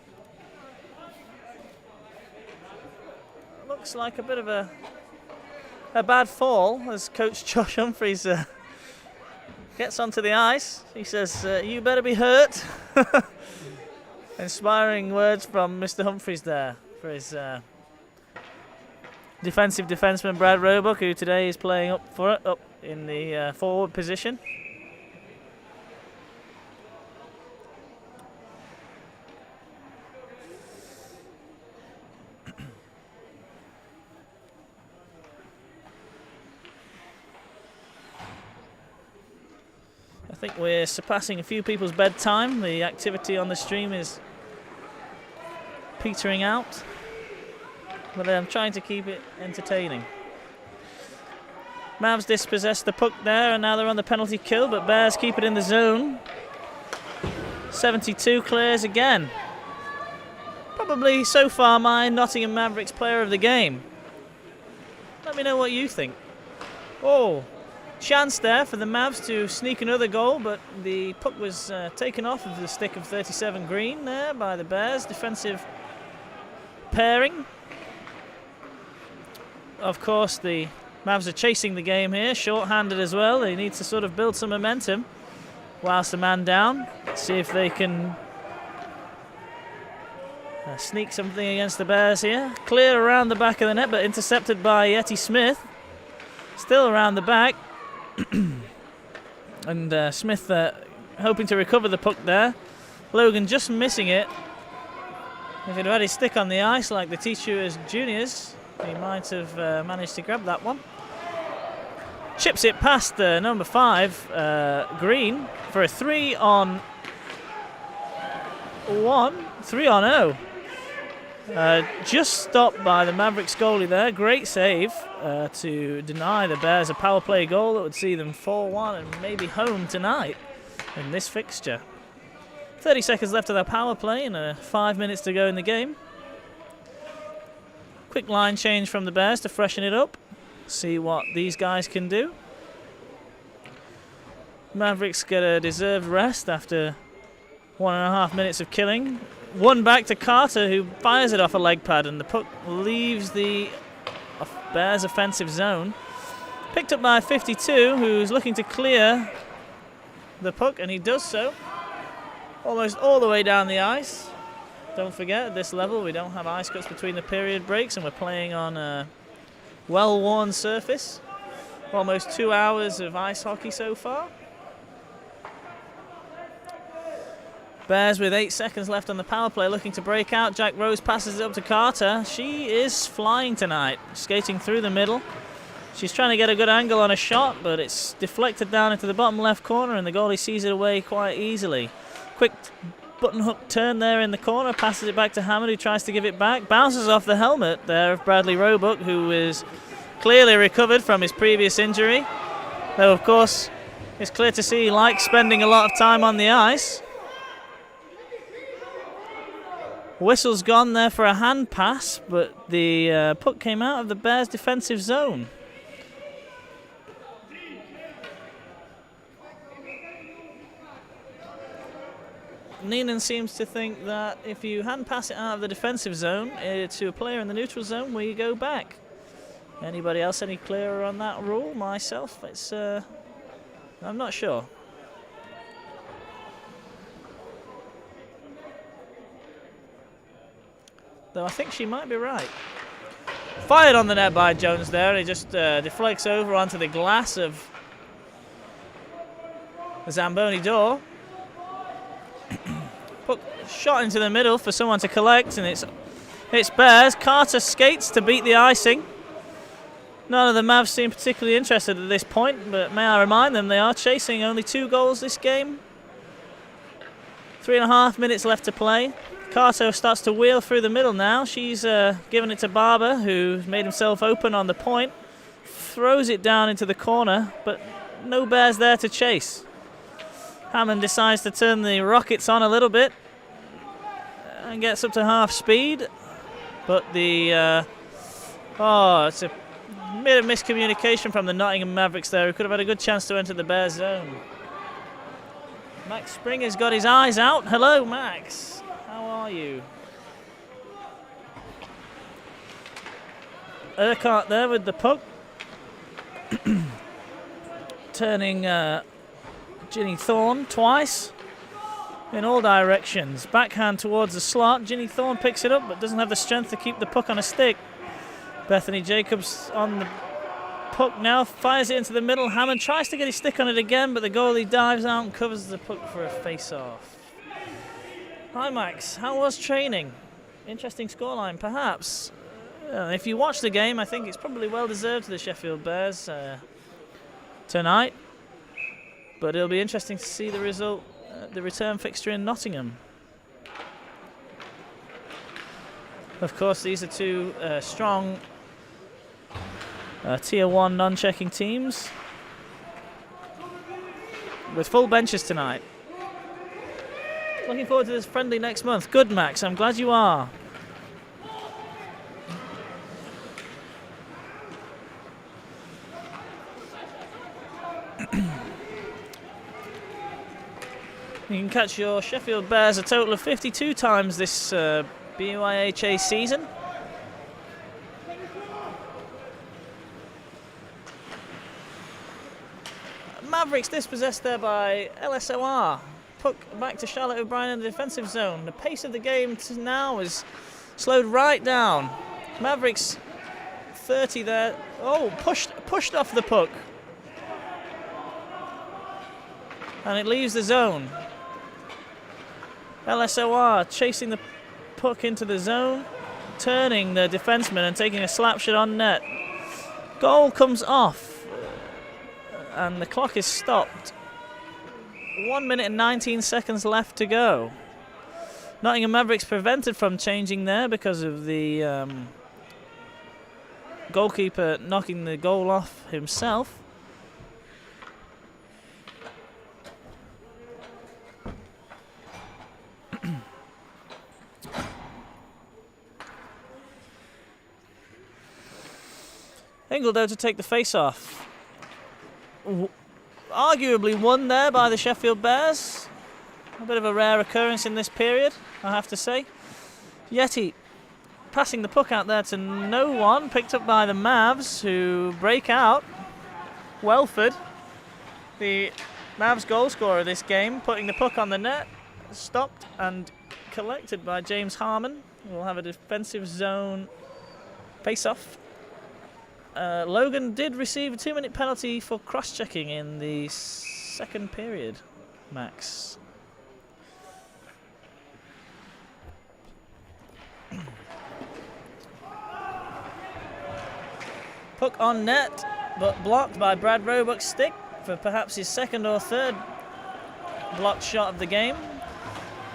Looks like a bit of a bad fall as Coach Josh Humphreys gets onto the ice. He says, you better be hurt. Inspiring words from Mr. Humphreys there for his defensive defenseman Brad Roebuck, who today is playing up in the forward position. think we're surpassing a few people's bedtime. The activity on the stream is petering out, but I'm trying to keep it entertaining. Mavs dispossessed the puck there, and now they're on the penalty kill, but Bears keep it in the zone. 72 clears again. Probably so far my Nottingham Mavericks player of the game. Let me know what you think. Oh, chance there for the Mavs to sneak another goal, but the puck was taken off of the stick of 37 Green there by the Bears. Defensive pairing. Of course, the Mavs are chasing the game here, short-handed as well. They need to sort of build some momentum whilst a man down. See if they can sneak something against the Bears here. Clear around the back of the net, but intercepted by Yeti Smith. Still around the back. And Smith hoping to recover the puck there. Logan just missing it. If he'd had his stick on the ice like the T-Shooters juniors, he might have managed to grab that one. Chips it past number 5, Green, for a 3-on-1. 3-on-0. Just stopped by the Mavericks goalie there. Great save to deny the Bears a power play goal that would see them 4-1 and maybe home tonight in this fixture. 30 seconds left of their power play and 5 minutes to go in the game. Quick line change from the Bears to freshen it up. See what these guys can do. Mavericks get a deserved rest after 1.5 minutes of killing. One back to Carter, who fires it off a leg pad, and the puck leaves the Bears offensive zone. Picked up by 52, who's looking to clear the puck, and he does so. Almost all the way down the ice. Don't forget, at this level, we don't have ice cuts between the period breaks, and we're playing on a well-worn surface. Almost 2 hours of ice hockey so far. Bears with 8 seconds left on the power play, looking to break out. Jack Rose passes it up to Carter. She is flying tonight, skating through the middle. She's trying to get a good angle on a shot, but it's deflected down into the bottom left corner, and the goalie sees it away quite easily. Quick button hook turn there in the corner, passes it back to Hammond, who tries to give it back. Bounces off the helmet there of Bradley Roebuck, who is clearly recovered from his previous injury. Though, of course, it's clear to see he likes spending a lot of time on the ice. Whistle's gone there for a hand pass, but the puck came out of the Bears' defensive zone. Neenan seems to think that if you hand pass it out of the defensive zone to a player in the neutral zone, we go back. Anybody else any clearer on that rule? Myself, it's I'm not sure. Though I think she might be right. Fired on the net by Jones there. He just deflects over onto the glass of the Zamboni door. Puck shot into the middle for someone to collect, and it's Bears. Carter skates to beat the icing. None of the Mavs seem particularly interested at this point, but may I remind them they are chasing only 2 goals this game. 3.5 minutes left to play. Carter starts to wheel through the middle now. She's given it to Barber, who's made himself open on the point. Throws it down into the corner, but no Bears there to chase. Hammond decides to turn the rockets on a little bit and gets up to half speed. But it's a bit of miscommunication from the Nottingham Mavericks there, who could have had a good chance to enter the Bears zone. Max Springer's got his eyes out. Hello, Max. How are you? Urquhart there with the puck. Turning Ginny Thorne twice in all directions. Backhand towards the slot. Ginny Thorne picks it up but doesn't have the strength to keep the puck on a stick. Bethany Jacobs on the puck now, fires it into the middle. Hammond tries to get his stick on it again, but the goalie dives out and covers the puck for a face-off. Hi Max, how was training? Interesting scoreline, perhaps. If you watch the game, I think it's probably well deserved to the Sheffield Bears tonight. But it'll be interesting to see the result, the return fixture in Nottingham. Of course, these are two strong Tier 1 non-checking teams with full benches tonight. Looking forward to this friendly next month. Good, Max. I'm glad you are. You can catch your Sheffield Bears a total of 52 times this BUIHA season. Mavericks dispossessed there by LSOR. Puck back to Charlotte O'Brien in the defensive zone. The pace of the game now is slowed right down. Mavericks 30 there. Oh, pushed off the puck. And it leaves the zone. LSOR chasing the puck into the zone, turning the defenseman and taking a slap shot on net. Goal comes off, and the clock is stopped. 1 minute and 19 seconds left to go. Nottingham Mavericks prevented from changing there because of the goalkeeper knocking the goal off himself. Ingledow to take the face-off. Arguably won there by the Sheffield Bears. A bit of a rare occurrence in this period, I have to say. Yeti passing the puck out there to no one. Picked up by the Mavs, who break out. Welford, the Mavs goal scorer this game, putting the puck on the net. Stopped and collected by James Harmon. We'll have a defensive zone face-off. Logan did receive a 2-minute penalty for cross-checking in the second period, Max. Puck on net, but blocked by Brad Roebuck's stick for perhaps his second or third blocked shot of the game.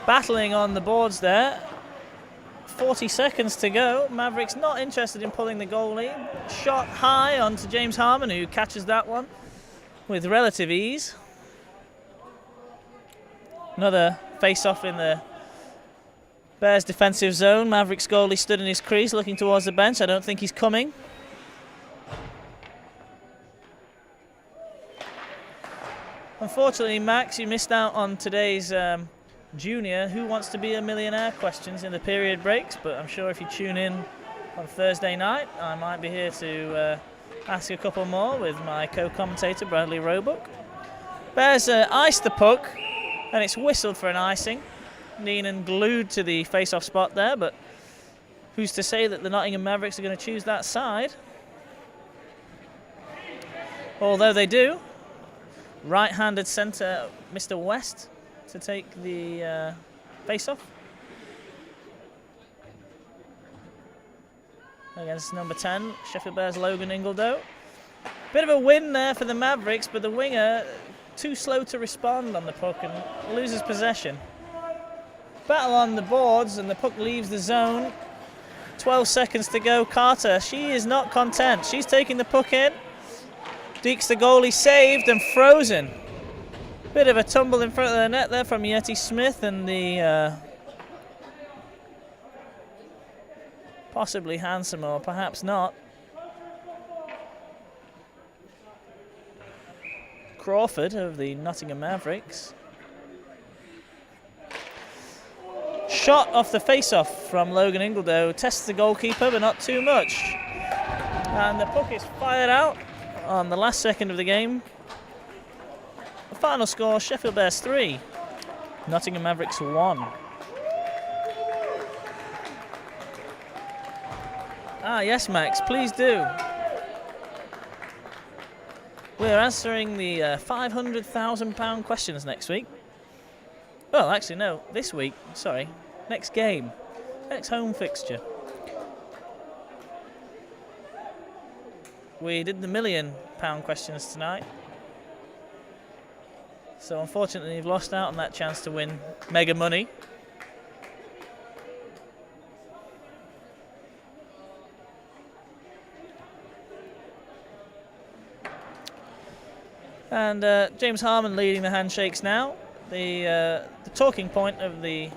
Battling on the boards there. 40 seconds to go. Mavericks not interested in pulling the goalie. Shot high onto James Harmon, who catches that one with relative ease. Another face-off in the Bears defensive zone. Mavericks goalie stood in his crease looking towards the bench. I don't think he's coming. Unfortunately, Max, you missed out on today's Junior Who Wants to Be a Millionaire questions in the period breaks, but I'm sure if you tune in on Thursday night, I might be here to ask a couple more with my co-commentator Bradley Roebuck. Bears iced the puck, and it's whistled for an icing. Neenan glued to the face-off spot there, but who's to say that the Nottingham Mavericks are going to choose that side? Although they do. Right-handed centre Mr. West to take the face-off against number 10, Sheffield Bears Logan Ingledow. Bit of a win there for the Mavericks, but the winger too slow to respond on the puck and loses possession. Battle on the boards and the puck leaves the zone. 12 seconds to go. Carter, she is not content. She's taking the puck in. Deeks, the goalie, saved and frozen. Bit of a tumble in front of the net there from Yeti Smith, and the possibly handsome, or perhaps not, Crawford of the Nottingham Mavericks. Shot off the face-off from Logan Ingledow. Tests the goalkeeper, but not too much. And the puck is fired out on the last second of the game. The final score, Sheffield Bears 3, Nottingham Mavericks 1. Ah, yes, Max, please do. We're answering the £500,000 questions next week. Well, actually, no, this week, sorry. Next game, next home fixture. We did the £1 million questions tonight. So unfortunately, you've lost out on that chance to win mega money. And James Harmon leading the handshakes now. The talking point of the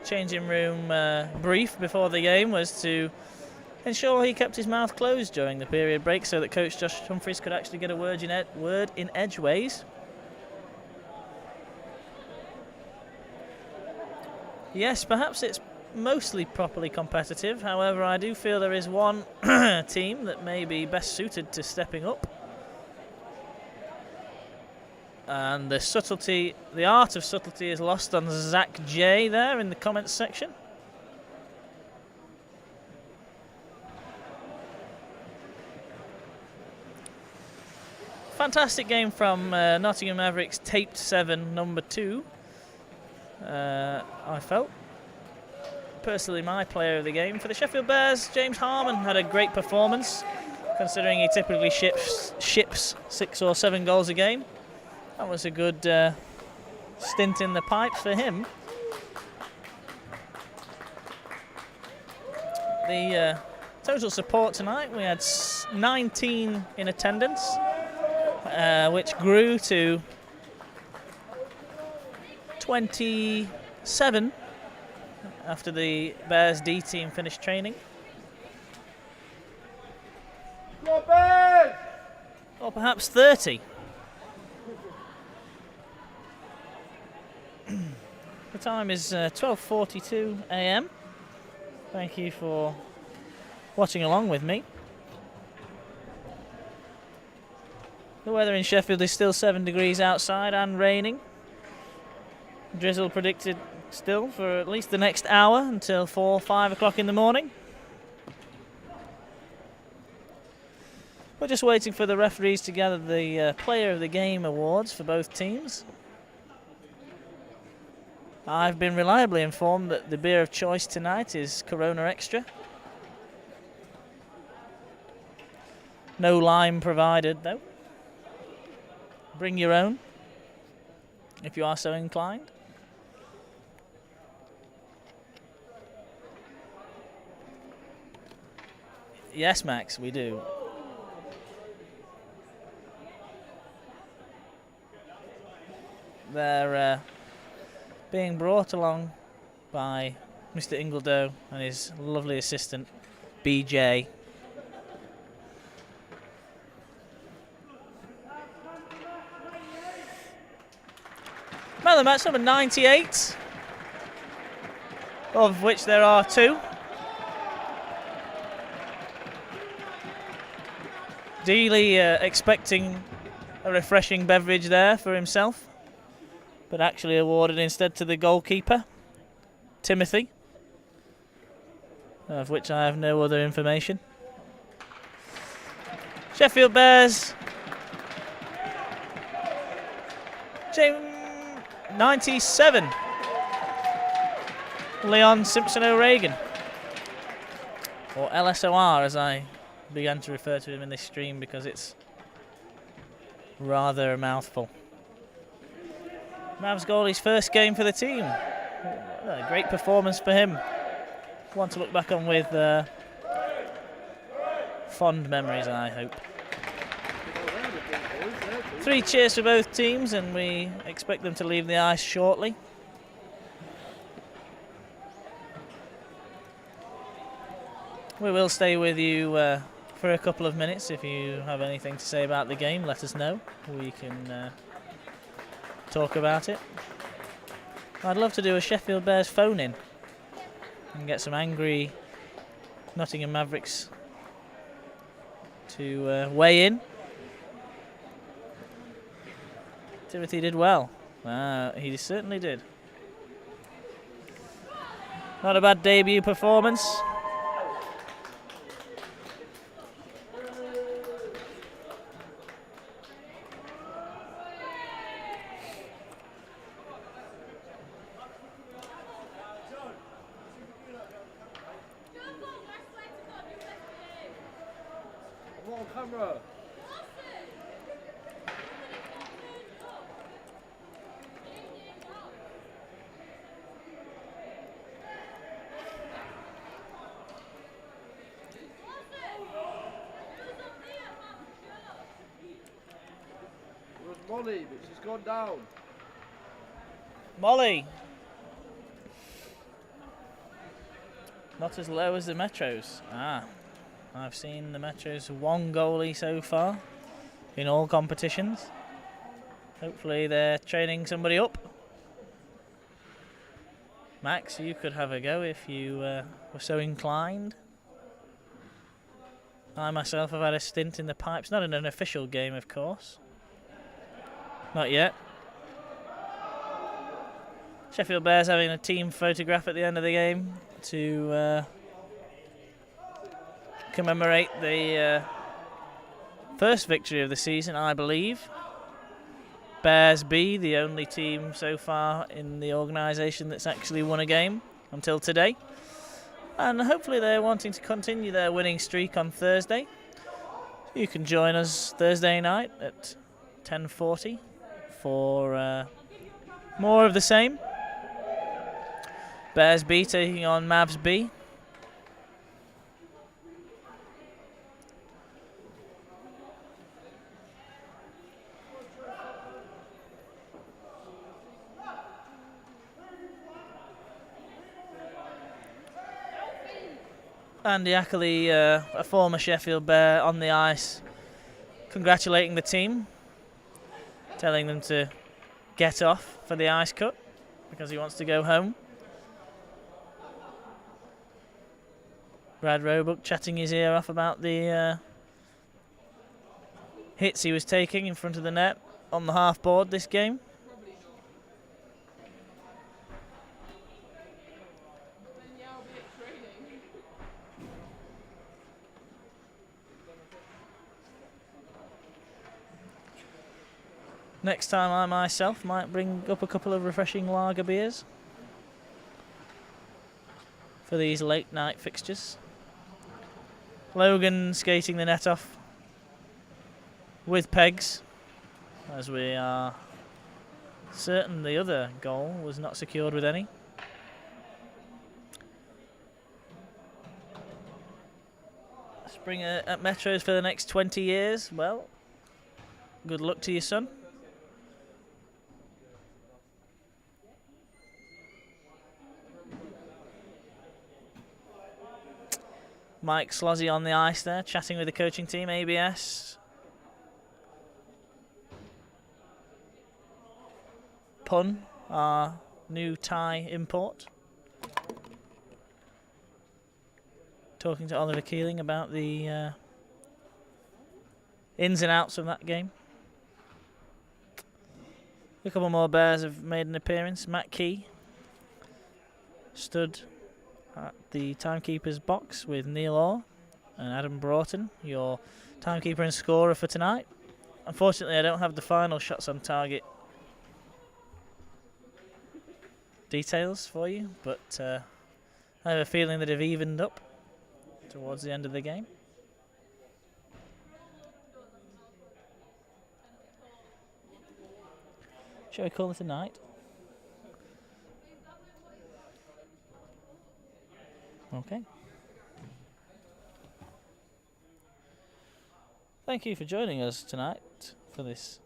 changing room brief before the game was to ensure he kept his mouth closed during the period break so that Coach Josh Humphries could actually get a word in edgeways. Yes, perhaps it's mostly properly competitive. However, I do feel there is one team that may be best suited to stepping up. And the art of subtlety is lost on Zach J there in the comments section. Fantastic game from Nottingham Mavericks taped 7 number 2. I felt. Personally my player of the game. For the Sheffield Bears, James Harmon had a great performance, considering he typically ships 6 or 7 goals a game. That was a good stint in the pipes for him. The total support tonight, we had 19 in attendance, which grew to 27 after the Bears D team finished training. Or perhaps 30. The time is 12:42 AM. Thank you for watching along with me. The weather in Sheffield is still 7 degrees outside and raining. Drizzle predicted still for at least the next hour until 4-5 o'clock in the morning. We're just waiting for the referees to gather the Player of the Game awards for both teams. I've been reliably informed that the beer of choice tonight is Corona Extra. No lime provided though. Bring your own if you are so inclined. Yes, Max, we do. They're being brought along by Mr. Ingledow and his lovely assistant, BJ. Man of the match, number 98, of which there are 2. Dealey expecting a refreshing beverage there for himself, but actually awarded instead to the goalkeeper, Timothy, of which I have no other information. Sheffield Bears, 97, Leon Simpson O'Regan, or LSOR as I began to refer to him in this stream because it's rather a mouthful. Mavs goalie's first game for the team. A great performance for him. One to look back on with fond memories, I hope. 3 cheers for both teams, and we expect them to leave the ice shortly. We will stay with you for a couple of minutes. If you have anything to say about the game, let us know. We can talk about it. I'd love to do a Sheffield Bears phone-in and get some angry Nottingham Mavericks to weigh in. Timothy did well. He certainly did. Not a bad debut performance. Molly, but she's gone down. Molly. Not as low as the Metros. I've seen the Metros 1 goalie so far in all competitions. Hopefully they're training somebody up. Max, you could have a go if you were so inclined. I myself have had a stint in the pipes, not in an official game, of course. Not yet. Sheffield Bears having a team photograph at the end of the game to commemorate the first victory of the season, I believe. Bears B, the only team so far in the organisation that's actually won a game until today. And hopefully they're wanting to continue their winning streak on Thursday. You can join us Thursday night at 10:40 for more of the same. Bears B taking on Mavs B. Andy Ackley, a former Sheffield Bear, on the ice, congratulating the team, telling them to get off for the ice cut because he wants to go home. Brad Roebuck chatting his ear off about the hits he was taking in front of the net on the half board this game. Next time I myself might bring up a couple of refreshing lager beers for these late night fixtures. Logan skating the net off with pegs, as we are certain the other goal was not secured with any. Springer at Metros for the next 20 years. Well, good luck to you, son. Mike Slozzy on the ice there, chatting with the coaching team, ABS. Pun, our new Thai import. Talking to Oliver Keeling about the ins and outs of that game. A couple more Bears have made an appearance. Matt Key stood at the timekeeper's box with Neil Orr and Adam Broughton, your timekeeper and scorer for tonight. Unfortunately, I don't have the final shots on target details for you, but I have a feeling that they've evened up towards the end of the game. Shall we call it a night? Okay. Thank you for joining us tonight for this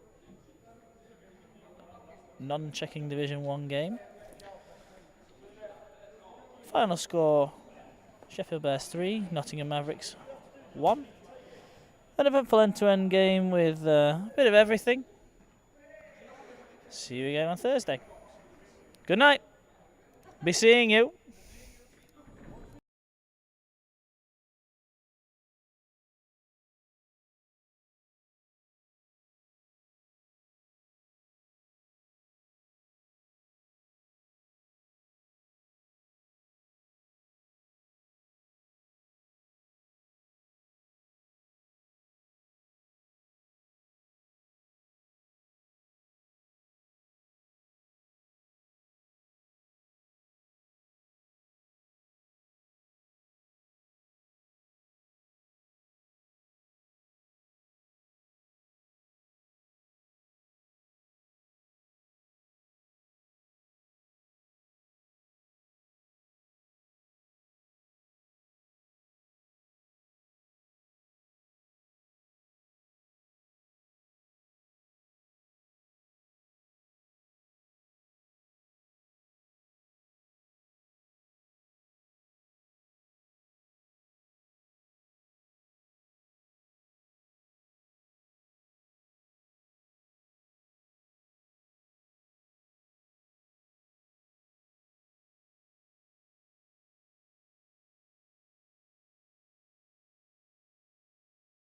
non-checking Division 1 game. Final score, Sheffield Bears 3, Nottingham Mavericks 1. An eventful end-to-end game with a bit of everything. See you again on Thursday. Good night. Be seeing you.